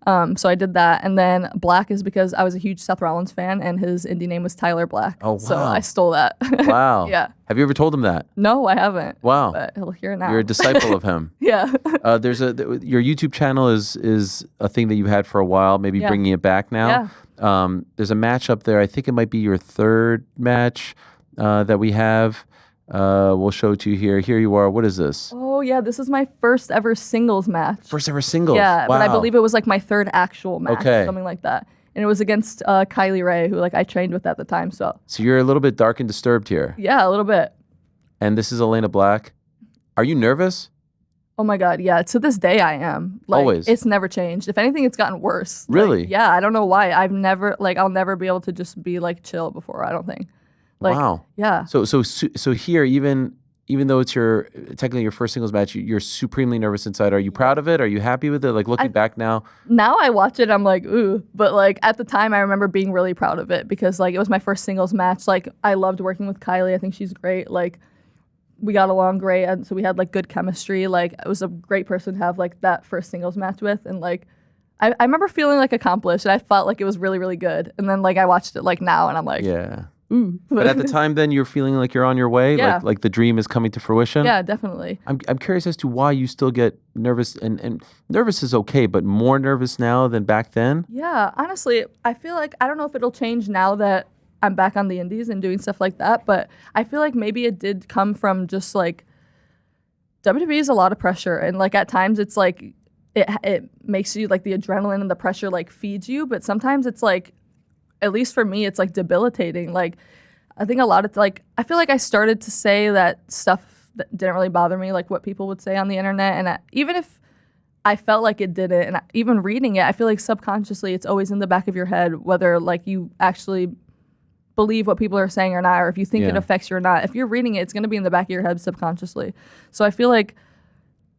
So I did that, and then Black is because I was a huge Seth Rollins fan, and his indie name was Tyler Black. Oh, wow. So I stole that. Wow. Yeah. Have you ever told him that? No, I haven't. Wow. But he'll hear it now. You're a disciple of him. Yeah. Your YouTube channel is a thing that you had for a while, maybe Yeah. bringing it back now. Yeah. There's a match up there. I think it might be your 3rd match that we have. We'll show it to you here. Here you are. What is this? Oh yeah, this is my first ever singles match. First ever singles. Yeah, Wow. but I believe it was like my 3rd actual match, Okay. something like that. And it was against Kylie Ray, who like I trained with at the time. So So you're a little bit dark and disturbed here. yeah, a little bit. And this is Elayna Black. Are you nervous? Oh my God, yeah. To this day, I am. Like, Always. It's never changed. If anything, it's gotten worse. Like, Really? yeah, I don't know why. I'll never be able to just be like chill before. I don't think. Like, Wow. Yeah. So here, even though it's technically your first singles match, you're supremely nervous inside. Are you proud of it? Are you happy with it? Like looking back now. Now I watch it, I'm like, ooh. But like at the time, I remember being really proud of it because like it was my first singles match. Like I loved working with Kylie. I think she's great. Like we got along great, and so we had like good chemistry. Like it was a great person to have like that first singles match with, and like I remember feeling like accomplished, and I felt like it was really really good. And then like I watched it like now, and I'm like, Yeah. ooh. But at the time, then you're feeling like you're on your way, Yeah. like the dream is coming to fruition. Yeah, definitely. I'm curious as to why you still get nervous, and nervous is okay, but more nervous now than back then. Yeah, honestly, I feel like I don't know if it'll change now that I'm back on the indies and doing stuff like that, but I feel like maybe it did come from just like WWE is a lot of pressure, and like at times it's like it makes you like the adrenaline and the pressure like feeds you, but sometimes it's like, at least for me, it's like debilitating. Like I think a lot of like I feel like I started to say that stuff that didn't really bother me, like what people would say on the internet, and even if I felt like it didn't, and even reading it, I feel like subconsciously it's always in the back of your head whether like you actually believe what people are saying or not, or if you think it Yeah. affects you or not. If you're reading it, it's going to be in the back of your head subconsciously. So I feel like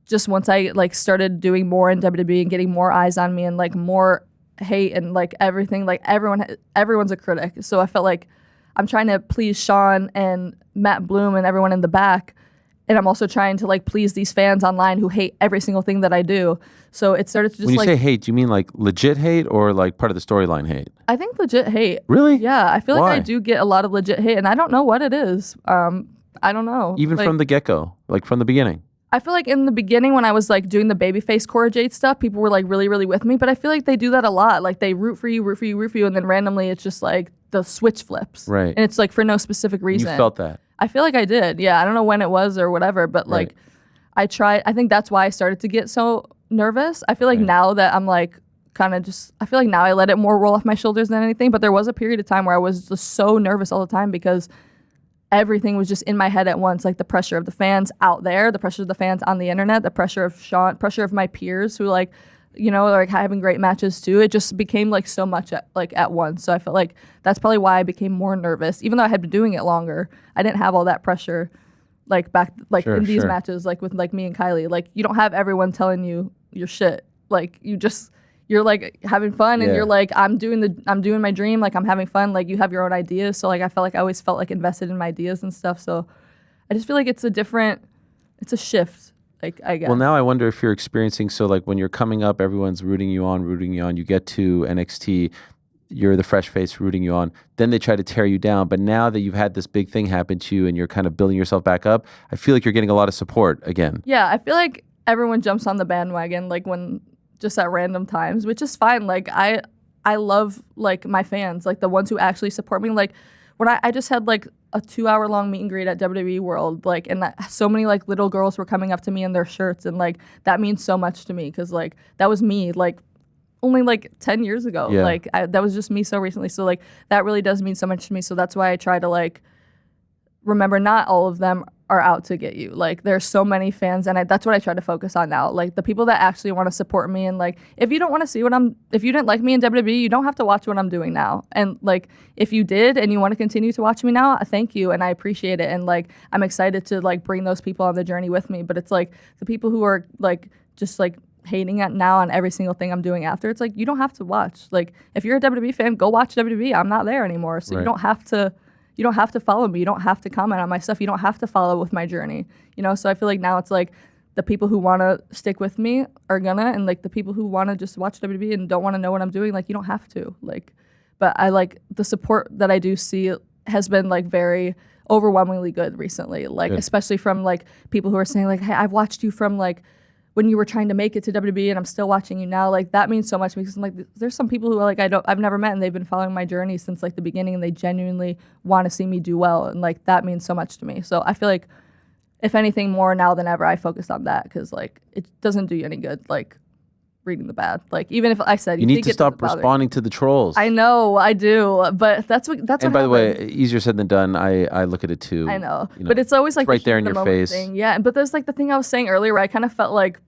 just once I like started doing more in WWE and getting more eyes on me and like more hate and like everything, like everyone's a critic. So I felt like I'm trying to please Sean and Matt Bloom and everyone in the back, and I'm also trying to like please these fans online who hate every single thing that I do. So it started to just When you like, say hate, do you mean like legit hate or like part of the storyline hate? I think legit hate. Really? Yeah, I feel like Why? I do get a lot of legit hate, and I don't know what it is. I don't know. Even Like, from the get-go, like from the beginning. I feel like in the beginning when I was like doing the babyface Cora Jade stuff, people were like really, really with me. But I feel like they do that a lot. Like they root for you, and then randomly it's just like the switch flips. Right. And it's like for no specific You reason. felt that. I feel like I did. Yeah. I don't know when it was or whatever, but like I think that's why I started to get so nervous. I feel like Right. now that I'm like kind of just, I feel like now I let it more roll off my shoulders than anything. But there was a period of time where I was just so nervous all the time because everything was just in my head at once, like the pressure of the fans out there, the pressure of the fans on the internet, the pressure of Sean, pressure of my peers who like, you know, like having great matches too. It just became like so much at once. So I felt like that's probably why I became more nervous, even though I had been doing it longer. I didn't have all that pressure like back like Sure, in these sure. matches, like with like me and Kylie. Like you don't have everyone telling you your shit. Like you're like having fun and Yeah. you're like, I'm doing my dream, like I'm having fun, like you have your own ideas. So like I felt like I always felt like invested in my ideas and stuff. So I just feel like it's a shift. Like I guess. Well, now I wonder if you're experiencing, so like when you're coming up, everyone's rooting you on. You get to NXT, you're the fresh face rooting you on. Then they try to tear you down. But now that you've had this big thing happen to you and you're kind of building yourself back up, I feel like you're getting a lot of support again. Yeah, I feel like everyone jumps on the bandwagon like when just at random times, which is fine. Like I love like my fans, like the ones who actually support me. Like when I just had like a 2-hour long meet and greet at WWE World, like, and so many like little girls were coming up to me in their shirts, and like that means so much to me because like that was me like only like 10 years ago. Yeah. Like that was just me so recently. So like that really does mean so much to me. So that's why I try to like remember not all of them are out to get you. Like there's so many fans, and that's what I try to focus on now. Like the people that actually want to support me, and like if you don't want to see if you didn't like me in WWE, you don't have to watch what I'm doing now. And like if you did and you want to continue to watch me now, thank you, and I appreciate it. And like I'm excited to like bring those people on the journey with me. But it's like the people who are like just like hating it now on every single thing I'm doing after. It's like you don't have to watch. Like if you're a WWE fan, go watch WWE. I'm not there anymore, so Right. you don't have to. You don't have to follow me. You don't have to comment on my stuff. You don't have to follow with my journey. You know, so I feel like now it's like the people who want to stick with me are gonna, and like the people who want to just watch WWE and don't want to know what I'm doing, like you don't have to. Like, but I like the support that I do see has been like very overwhelmingly good recently. Like especially from like people who are saying like, hey, I've watched you from like when you were trying to make it to WWE, and I'm still watching you now. Like that means so much because I'm like, there's some people who are like I've never met, and they've been following my journey since like the beginning, and they genuinely want to see me do well, and like that means so much to me. So I feel like if anything more now than ever, I focus on that because like it doesn't do you any good like reading the bad. Like even if I said You need to stop responding to the trolls. I know I do, but that's what And by the way, easier said than done. I look at it too. I know, but it's always like right there in your face. Thing. Yeah, but there's like the thing I was saying earlier where I kind of felt like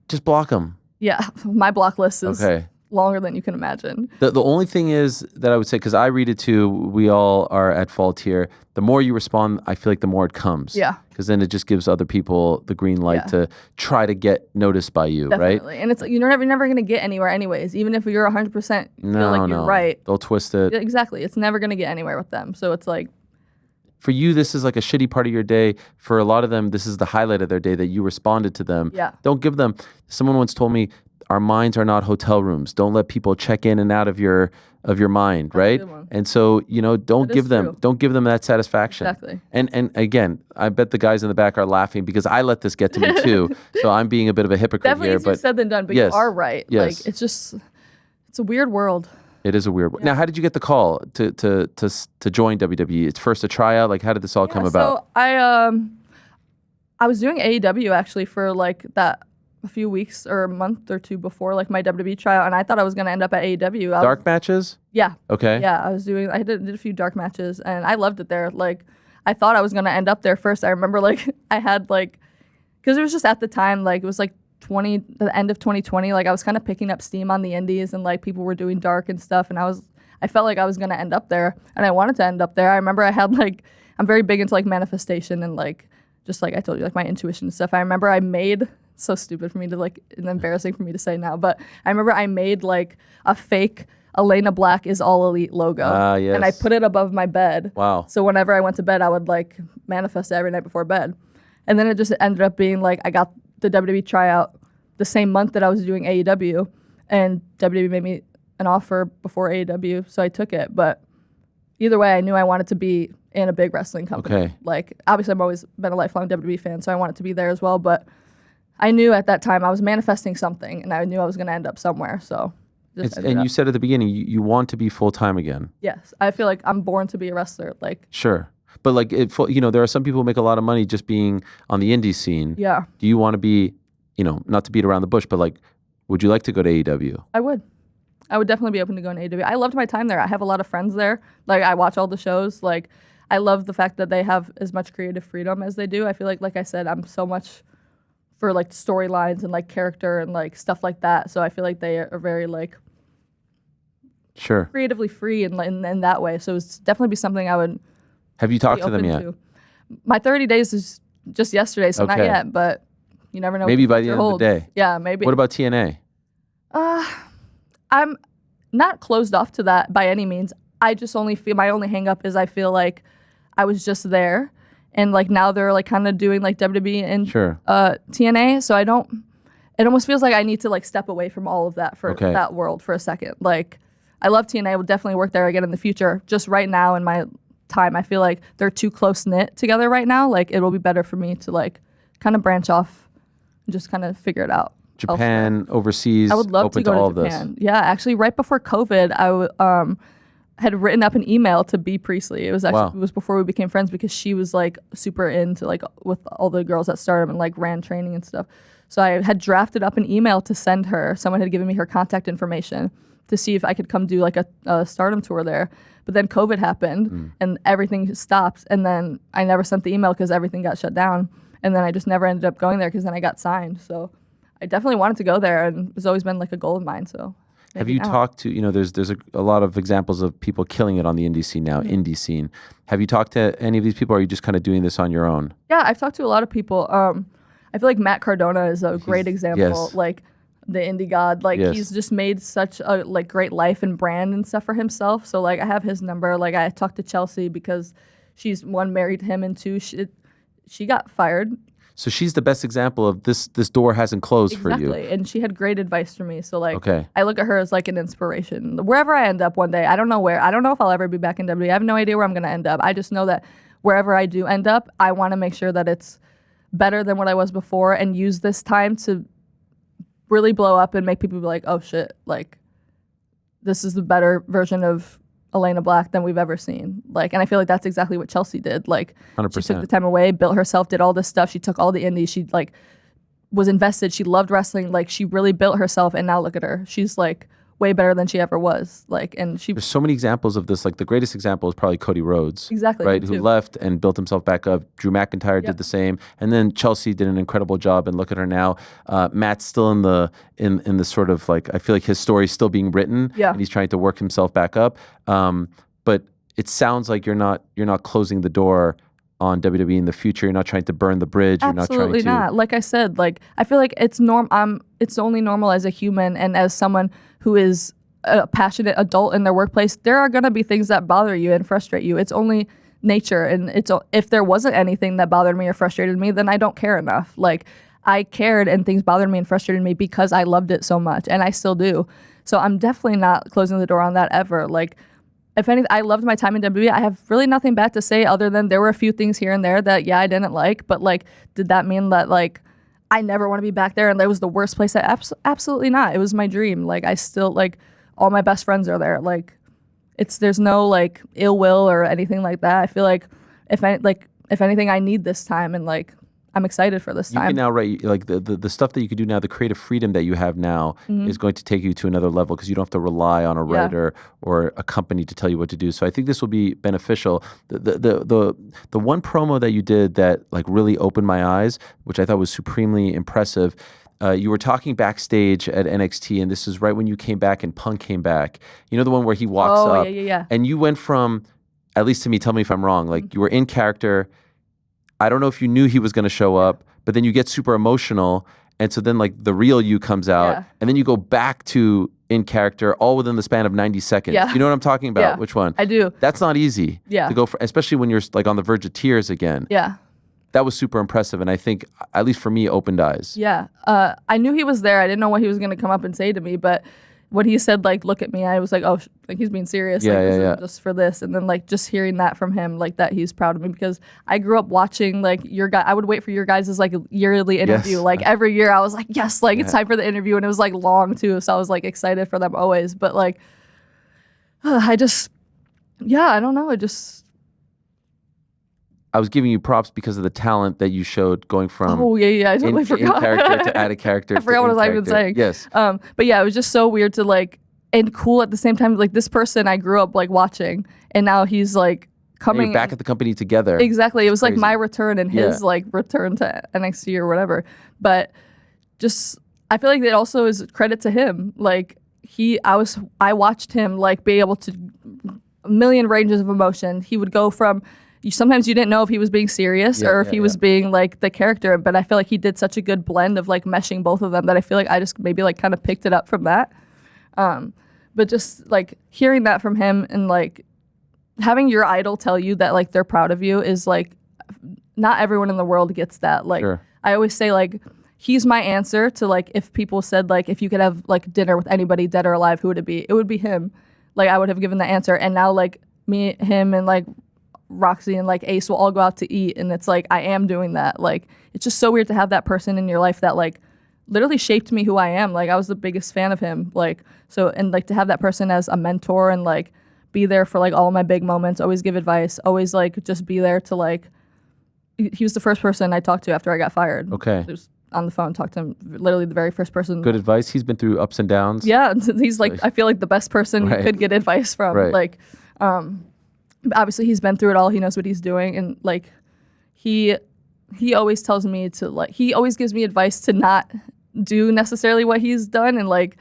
just block them. Yeah, my block list is longer than you can imagine. The only thing is that I would say, because I read it too, we all are at fault here. The more you respond, I feel like the more it comes. Yeah. Because then it just gives other people the green light to try to get noticed by you, Definitely. right? And it's you're never going to get anywhere anyways. Even if you're 100% feel like you're right. They'll twist it. Exactly. It's never going to get anywhere with them. So it's like, for you, this is like a shitty part of your day. For a lot of them, this is the highlight of their day that you responded to them. Yeah. Don't give them. Someone once told me, our minds are not hotel rooms. Don't let people check in and out of your mind, right? And so, you know, don't give them that satisfaction. Exactly. And again, I bet the guys in the back are laughing because I let this get to me too. So I'm being a bit of a hypocrite definitely here. Definitely easier said than done, but you are right. Yes. Like it's a weird world. It is a weird one. Now, how did you get the call to join WWE? It's first a tryout. Like, how did this all come about? So I was doing AEW actually for like a few weeks or a month or two before like my WWE tryout, and I thought I was gonna end up at AEW. Dark matches? Yeah. Okay. Yeah, I did a few dark matches, and I loved it there. Like, I thought I was gonna end up there first. I remember like I had like, because it was just at the time like it was like the end of 2020, like I was kind of picking up steam on the indies, and like people were doing dark and stuff, and I felt like I was gonna end up there, and I wanted to end up there. I remember I had like, I'm very big into like manifestation and like just like I told you, like my intuition and stuff. I remember I made, so stupid for me to like, and embarrassing for me to say now, but I remember I made like a fake Elayna Black is All Elite logo, yes. and I put it above my bed. Wow. So whenever I went to bed, I would like manifest it every night before bed, and then it just ended up being like I got the WWE tryout the same month that I was doing AEW, and WWE made me an offer before AEW, so I took it. But either way, I knew I wanted to be in a big wrestling company. Okay. Like, obviously, I've always been a lifelong WWE fan, so I wanted to be there as well. But I knew at that time I was manifesting something, and I knew I was going to end up somewhere. So, and you said at the beginning you want to be full time again. Yes, I feel like I'm born to be a wrestler. Like, sure. But like, there are some people who make a lot of money just being on the indie scene. Yeah. Do you want to be, not to beat around the bush, but like, would you like to go to AEW? I would definitely be open to going to AEW. I loved my time there. I have a lot of friends there. Like, I watch all the shows. Like, I love the fact that they have as much creative freedom as they do. I feel like I said, I'm so much for like storylines and like character and like stuff like that. So I feel like they are very like sure creatively free in that way. So it's definitely be something I would. Have you talked to them yet? My 30 days is just yesterday, so not yet. But you never know. Maybe by the end of the day. Yeah, maybe. What about TNA? I'm not closed off to that by any means. I just only feel my only hang up is I feel like I was just there, and like now they're like kind of doing like WWE and TNA. So I don't. It almost feels like I need to like step away from all of that for that world for a second. Like, I love TNA. I would definitely work there again in the future. Just right now in my time, I feel like they're too close knit together right now. Like, it will be better for me to like kind of branch off and just kind of figure it out. Japan, overseas, I would love open to go all to of Japan. this. Yeah, actually, right before COVID, I had written up an email to B Priestley. It was actually Wow. it was before we became friends because she was like super into like with all the girls at Stardom and like ran training and stuff. So I had drafted up an email to send her. Someone had given me her contact information to see if I could come do like a Stardom tour there. But then COVID happened and everything stopped. And then I never sent the email because everything got shut down. And then I just never ended up going there because then I got signed. So I definitely wanted to go there, and it's always been like a goal of mine. So Have maybe you now. talked to, there's a lot of examples of people killing it on the indie scene now, indie scene. Have you talked to any of these people, or are you just kind of doing this on your own? Yeah, I've talked to a lot of people. I feel like Matt Cardona is a great example. yes. Like the indie god. Like Yes. he's just made such a like great life and brand and stuff for himself. So like I have his number. Like I talked to Chelsea because she's one, married him, and two, she got fired. So she's the best example of this door hasn't closed for you. Exactly. And she had great advice for me. So like Okay. I look at her as like an inspiration. Wherever I end up one day, I don't know where. I don't know if I'll ever be back in WWE. I have no idea where I'm gonna end up. I just know that wherever I do end up, I wanna make sure that it's better than what I was before and use this time to really blow up and make people be like, oh shit, like this is the better version of Elayna Black than we've ever seen. Like, and I feel like that's exactly what Chelsea did. Like, 100%. she took the time away, built herself, did all this stuff. She took all the indies. She like was invested. She loved wrestling. Like, she really built herself. And now look at her. She's like way better than she ever was. Like, and she There's so many examples of this. Like the greatest example is probably Cody Rhodes. Exactly, Right. me Who too. left and built himself back up. Drew McIntyre did the same. And then Chelsea did an incredible job. And look at her now. Matt's still in the sort of like, I feel like his story's still being written. Yeah. And he's trying to work himself back up. But it sounds like you're not closing the door on WWE in the future. You're not trying to burn the bridge. You're Absolutely not trying to. not. Like I said, like I feel like it's it's only normal as a human and as someone who is a passionate adult in their workplace. There are gonna be things that bother you and frustrate you. It's only nature, and if there wasn't anything that bothered me or frustrated me, then I don't care enough. Like I cared and things bothered me and frustrated me because I loved it so much, and I still do. So I'm definitely not closing the door on that ever. Like. If anything, I loved my time in WWE. I have really nothing bad to say other than there were a few things here and there that, I didn't like. But, like, did that mean that, like, I never want to be back there and that was the worst place? Absolutely not. It was my dream. Like, I still, like, all my best friends are there. Like, there's no, like, ill will or anything like that. I feel like if anything, I need this time and, like, I'm excited for this You time. can now write like the stuff that you can do now, the creative freedom that you have now is going to take you to another level because you don't have to rely on a writer or a company to tell you what to do. So I think this will be beneficial. The one promo that you did that like really opened my eyes, which I thought was supremely impressive. You were talking backstage at NXT, and this is right when you came back and Punk came back. You know the one where he walks up, yeah. and you went from, at least to me, tell me if I'm wrong. Like you were in character. I don't know if you knew he was going to show up, but then you get super emotional. And so then like the real you comes out and then you go back to in character all within the span of 90 seconds. Yeah. You know what I'm talking about? Yeah. Which one? I do. That's not easy to go for, especially when you're like on the verge of tears again. Yeah. That was super impressive. And I think, at least for me, opened eyes. Yeah. I knew he was there. I didn't know what he was going to come up and say to me, but when he said, like, look at me, I was like, oh, like he's being serious. Yeah, like, this yeah. isn't just for this. And then, like, just hearing that from him, like, that he's proud of me because I grew up watching, like, your guy. I would wait for your guys' like, yearly interview. Yes. Like, every year I was like, yes, like, it's time for the interview. And it was, like, long, too. So I was, like, excited for them always. But, like, I don't know. I was giving you props because of the talent that you showed going from Oh, yeah. I totally in forgot. character to out of character. I forgot what I was even saying. Yes. But yeah, it was just so weird to like, and cool at the same time. Like this person I grew up like watching, and now he's like And coming you're back at the company together. Exactly. It was like crazy. my return and his like return to NXT or whatever. But just, I feel like it also is credit to him. Like I watched him like be able to a million ranges of emotion. He would go from. Sometimes you didn't know if he was being serious or if he was being like the character, but I feel like he did such a good blend of like meshing both of them that I feel like I just maybe like kind of picked it up from that. But just like hearing that from him and like having your idol tell you that like they're proud of you is like not everyone in the world gets that. Like I always say like he's my answer to like if people said like if you could have like dinner with anybody dead or alive, who would it be? It would be him. Like I would have given the answer, and now like me, him, and like Roxy and like Ace will all go out to eat, and it's like I am doing that. Like it's just so weird to have that person in your life that like literally shaped me who I am. Like I was the biggest fan of him. Like so, and like to have that person as a mentor and like be there for like all of my big moments, always give advice, always like just be there to like. He was the first person I talked to after I got fired. Okay. Just on the phone, talked to him. Literally the very first person. Good advice. He's been through ups and downs. Yeah, he's like I feel like the best person Right. you could get advice from. Right. Like, obviously he's been through it all. He knows what he's doing, and like, he always tells me to like. He always gives me advice to not do necessarily what he's done, and like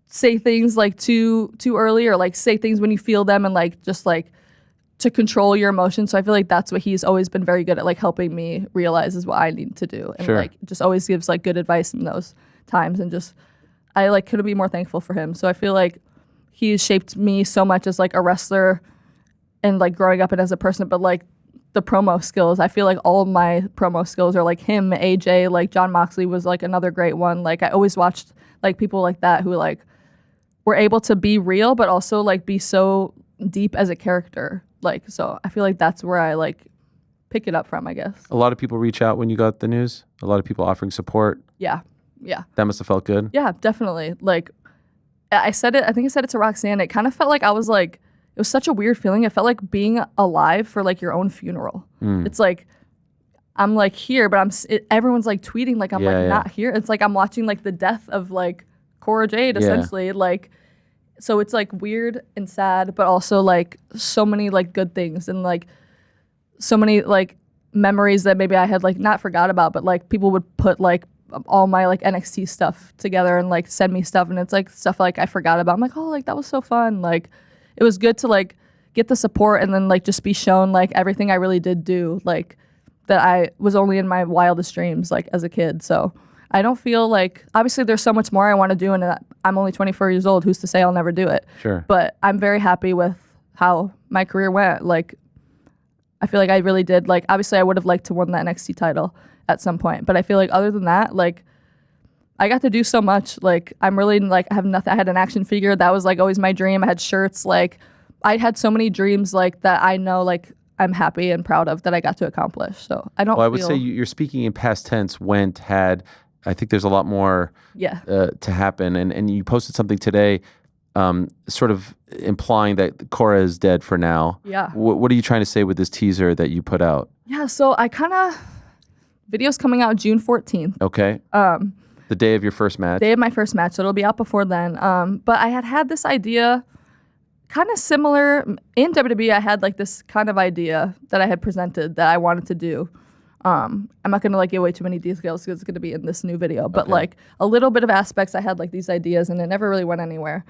say things like too early, or like say things when you feel them, and like just like to control your emotions. So I feel like that's what he's always been very good at, like helping me realize is what I need to do, and Sure. like just always gives like good advice in those times, and just I like couldn't be more thankful for him. So I feel like he's shaped me so much as like a wrestler and like growing up and as a person, but like the promo skills, I feel like all of my promo skills are like him, AJ, like John Moxley was like another great one. Like I always watched like people like that who like were able to be real, but also like be so deep as a character. Like, so I feel like that's where I like pick it up from, I guess. A lot of people reach out when you got the news. A lot of people offering support. Yeah. That must have felt good. Yeah, definitely. Like I think I said it to Roxanne. It kind of felt like I was like, it was such a weird feeling. It felt like being alive for like your own funeral. It's like, I'm like here, but everyone's like tweeting like I'm not here. It's like I'm watching like the death of like Cora Jade essentially. Like, so it's like weird and sad, but also like so many like good things and like so many like memories that maybe I had like not forgot about, but like people would put like all my like NXT stuff together and like send me stuff, and it's like stuff like I forgot about. I'm like, oh, like that was so fun. Like it was good to like get the support and then like just be shown like everything I really did do, like that I was only in my wildest dreams like as a kid. So I don't feel like, obviously there's so much more I want to do, and I'm only 24 years old. Who's to say I'll never do it? Sure. But I'm very happy with how my career went. Like I feel like I really did. Like obviously I would have liked to win that NXT title at some point, but I feel like other than that, like I got to do so much. Like I'm really like I have nothing. I had an action figure that was like always my dream. I had shirts. Like I had so many dreams like that. I know like I'm happy and proud of that I got to accomplish. So I don't. Well, I would say you're speaking in past tense. Went, had. I think there's a lot more to happen. And you posted something today, sort of implying that Cora is dead for now. Yeah. What are you trying to say with this teaser that you put out? Yeah. So I kind of video's coming out June 14th. Okay. The day of your first match. Day of my first match. So it'll be out before then. But I had this idea, kind of similar in WWE. I had like this kind of idea that I had presented that I wanted to do. I'm not gonna like give away too many details because it's gonna be in this new video, but like a little bit of aspects, I had like these ideas and it never really went anywhere.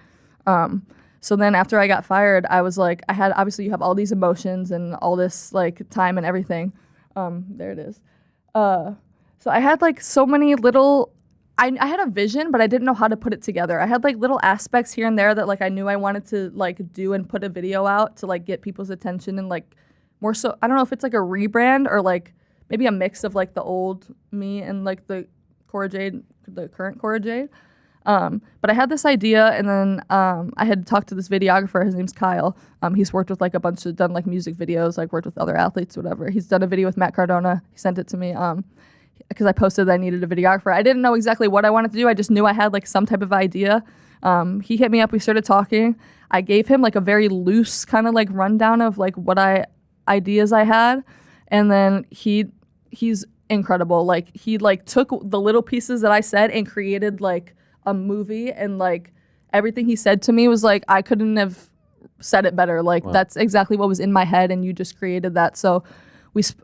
So then after I got fired, I was like, obviously you have all these emotions and all this like time and everything. There it is. So I had like so many little, I had a vision, but I didn't know how to put it together. I had like little aspects here and there that like I knew I wanted to like do and put a video out to like get people's attention and like more so, I don't know if it's like a rebrand or like maybe a mix of like the old me and like the Cora Jade, the current Cora Jade. But I had this idea, and then I had talked to this videographer. His name's Kyle. He's worked with like done like music videos, like worked with other athletes, whatever. He's done a video with Matt Cardona. He sent it to me because I posted that I needed a videographer. I didn't know exactly what I wanted to do. I just knew I had like some type of idea. He hit me up. We started talking. I gave him like a very loose kind of like rundown of like ideas I had. And then he's incredible. Like he like took the little pieces that I said and created like a movie, and like everything he said to me was like I couldn't have said it better. Like that's exactly what was in my head, and you just created that. So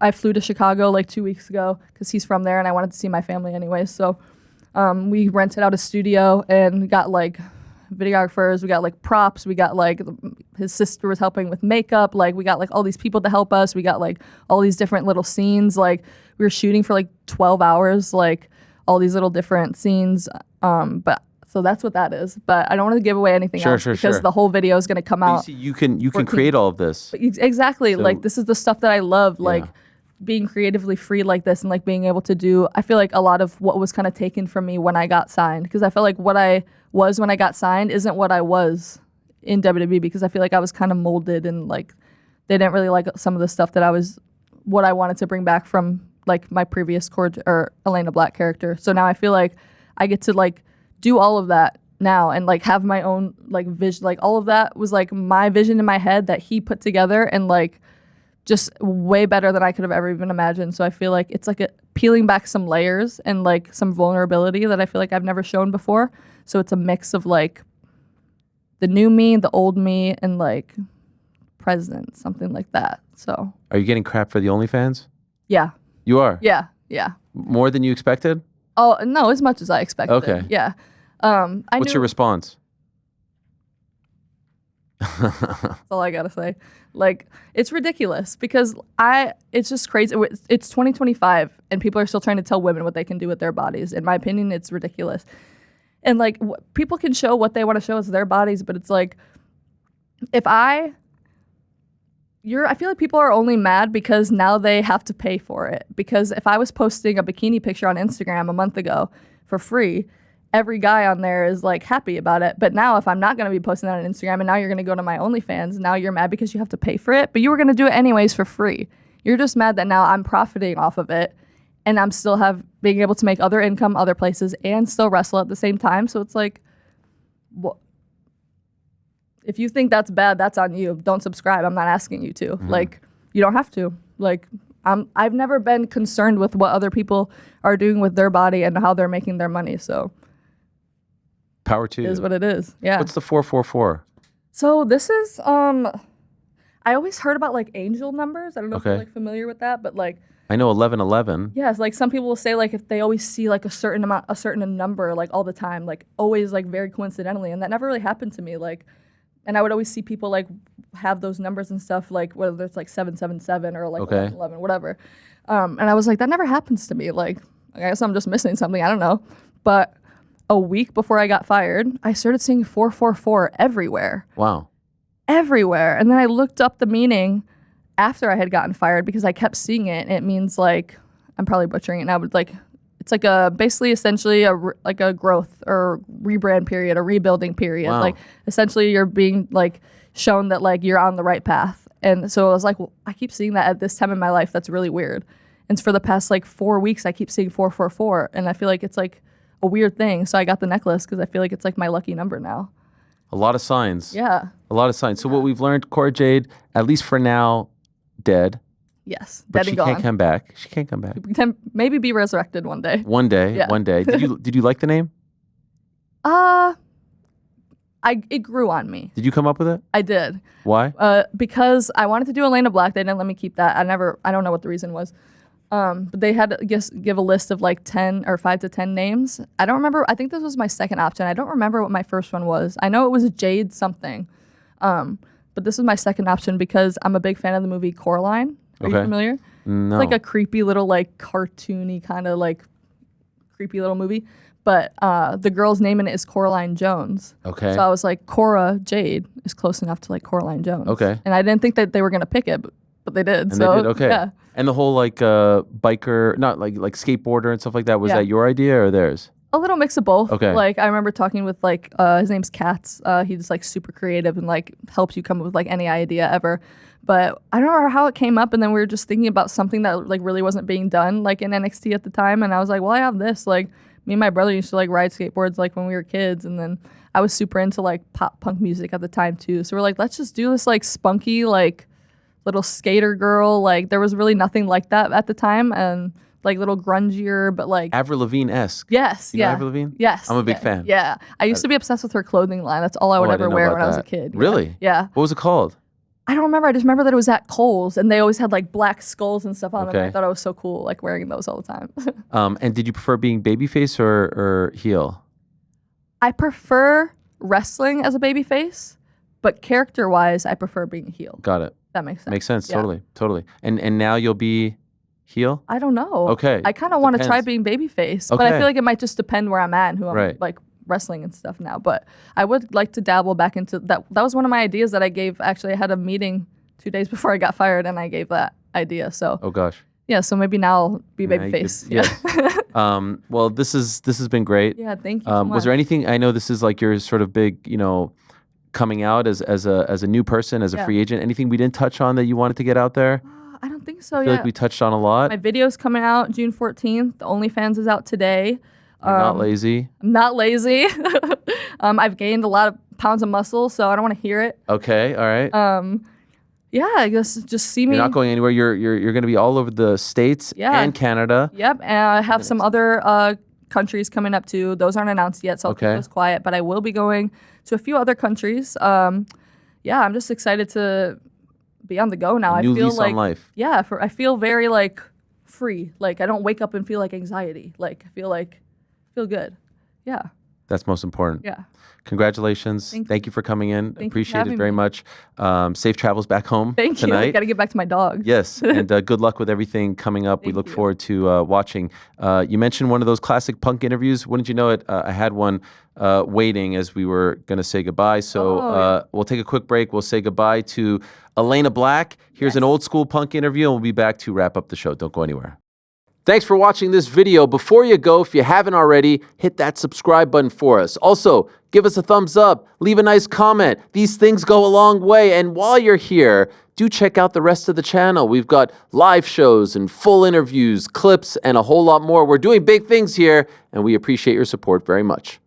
I flew to Chicago like 2 weeks ago because he's from there, and I wanted to see my family anyway. So we rented out a studio and got like videographers, we got like props, we got like his sister was helping with makeup, like we got like all these people to help us, we got like all these different little scenes, like we were shooting for like 12 hours, like all these little different scenes, but so that's what that is. But I don't want to give away anything else because the whole video is going to come out. You can create all of this. Exactly. So, like this is the stuff that I love, like being creatively free like this, and like being able to do, I feel like a lot of what was kind of taken from me when I got signed, because I felt like what I was when I got signed isn't what I was in WWE, because I feel like I was kind of molded, and like they didn't really like some of the stuff that what I wanted to bring back from like my previous Elayna Black character. So now I feel like I get to like do all of that now and like have my own like vision. Like all of that was like my vision in my head that he put together, and like just way better than I could have ever even imagined. So I feel like it's like peeling back some layers and like some vulnerability that I feel like I've never shown before. So it's a mix of like the new me, the old me, and like present, something like that. So Are you getting crap for the OnlyFans? yeah. You are? Yeah. Yeah. More than you expected? Oh, no, as much as I expected. Okay. Yeah. What's your response? That's all I gotta say. Like, it's ridiculous because it's just crazy. It's 2025 and people are still trying to tell women what they can do with their bodies. In my opinion, it's ridiculous. And like, people can show what they want to show as their bodies, but it's like, I feel like people are only mad because now they have to pay for it. Because if I was posting a bikini picture on Instagram a month ago for free, every guy on there is like happy about it. But now if I'm not going to be posting that on Instagram and now you're going to go to my OnlyFans, now you're mad because you have to pay for it, but you were going to do it anyways for free. You're just mad that now I'm profiting off of it and I'm still being able to make other income other places and still wrestle at the same time. So it's like, if you think that's bad, that's on you. Don't subscribe. I'm not asking you to. Mm-hmm. Like, you don't have to. Like, I've never been concerned with what other people are doing with their body and how they're making their money. So power to you. Is what it is. Yeah. What's the 444? So this is I always heard about like angel numbers. I don't know if you're like familiar with that, but like I know 1111. Yeah, it's like some people will say like if they always see like a certain number like all the time, like always like very coincidentally, and that never really happened to me. Like, and I would always see people like have those numbers and stuff, like whether it's like 777 or like 1111, whatever. And I was like, that never happens to me. Like, I guess I'm just missing something. I don't know. But a week before I got fired, I started seeing 444 everywhere. Wow. Everywhere. And then I looked up the meaning after I had gotten fired because I kept seeing it. And it means like, I'm probably butchering it now, but like, it's like basically essentially like a growth or rebrand period, a rebuilding period. Wow. Like essentially you're being like shown that like you're on the right path. And so I was like, well, I keep seeing that at this time in my life. That's really weird. And for the past like 4 weeks, I keep seeing 444. And I feel like it's like a weird thing. So I got the necklace because I feel like it's like my lucky number now. A lot of signs. Yeah. A lot of signs. So what we've learned, Cora Jade, at least for now, dead. Yes, but dead and gone. She can't come back. She can't come back. She can maybe be resurrected one day. One day. Yeah. One day. Did you like the name? It grew on me. Did you come up with it? I did. Why? Because I wanted to do Elayna Black. They didn't let me keep that. I don't know what the reason was. But they had to give a list of like 10 or 5 to 10 names. I don't remember. I think this was my second option. I don't remember what my first one was. I know it was Jade something. But this was my second option because I'm a big fan of the movie Coraline. Are you familiar? No. It's like a creepy little like cartoony kind of like creepy little movie. But the girl's name in it is Coraline Jones. Okay. So I was like, Cora Jade is close enough to like Coraline Jones. Okay. And I didn't think that they were going to pick it, but they did. And so, they did? Okay. Yeah. And the whole like biker, not like skateboarder and stuff like that, was that your idea or theirs? A little mix of both. Okay. Like I remember talking with like his name's Katz. He's like super creative and like helps you come up with like any idea ever. But I don't remember how it came up, and then we were just thinking about something that like really wasn't being done like in NXT at the time, and I was like, well, I have this. Like me and my brother used to like ride skateboards like when we were kids, and then I was super into like pop punk music at the time too. So we're like, let's just do this like spunky like little skater girl. Like there was really nothing like that at the time, and like little grungier, but like Avril Lavigne-esque. Yes, you know Avril Lavigne? Yes, I'm a big fan. Yeah, I used to be obsessed with her clothing line. That's all I would ever wear when I was a kid. Really? Yeah. What was it called? I don't remember. I just remember that it was at Kohl's, and they always had like black skulls and stuff on them. I thought it was so cool, like wearing those all the time. And did you prefer being babyface or heel? I prefer wrestling as a babyface, but character-wise, I prefer being a heel. Got it. That makes sense. Makes sense. Yeah. Totally. And now you'll be heel? I don't know. Okay. I kind of want to try being babyface, but I feel like it might just depend where I'm at and who I'm like wrestling and stuff now. But I would like to dabble back into that. That was one of my ideas that I gave. Actually, I had a meeting 2 days before I got fired, and I gave that idea. So. Oh gosh. Yeah. So maybe now I'll be babyface. Yeah. Well, this has been great. Yeah. Thank you so much. Was there anything? I know this is like your sort of big, coming out as a new person, as a free agent. Anything we didn't touch on that you wanted to get out there? I don't think so. I feel like we touched on a lot. My video's coming out June 14th. The OnlyFans is out today. You're not lazy. I'm not lazy. I've gained a lot of pounds of muscle, so I don't want to hear it. Okay, all right. Yeah, I guess just see me. You're not going anywhere. You're going to be all over the States and Canada. Yep, and I have some other countries coming up too. Those aren't announced yet, so I'll keep those quiet. But I will be going to a few other countries. Yeah, I'm just excited to be on the go now. New I feel lease like on life. Yeah, I feel very like free. Like I don't wake up and feel like anxiety. Like I feel good. Yeah. That's most important. Yeah. Congratulations. Thank you for coming in. Appreciate it very much. Safe travels back home Thank tonight. you. Got to get back to my dog. Yes, and good luck with everything coming up. We look forward to watching. You mentioned one of those classic punk interviews. Wouldn't you know it? I had one waiting as we were going to say goodbye. So we'll take a quick break. We'll say goodbye to Elayna Black. Here's an old school punk interview, and we'll be back to wrap up the show. Don't go anywhere. Thanks for watching this video. Before you go, if you haven't already, hit that subscribe button for us. Also, give us a thumbs up, leave a nice comment. These things go a long way. And while you're here, do check out the rest of the channel. We've got live shows and full interviews, clips, and a whole lot more. We're doing big things here, and we appreciate your support very much.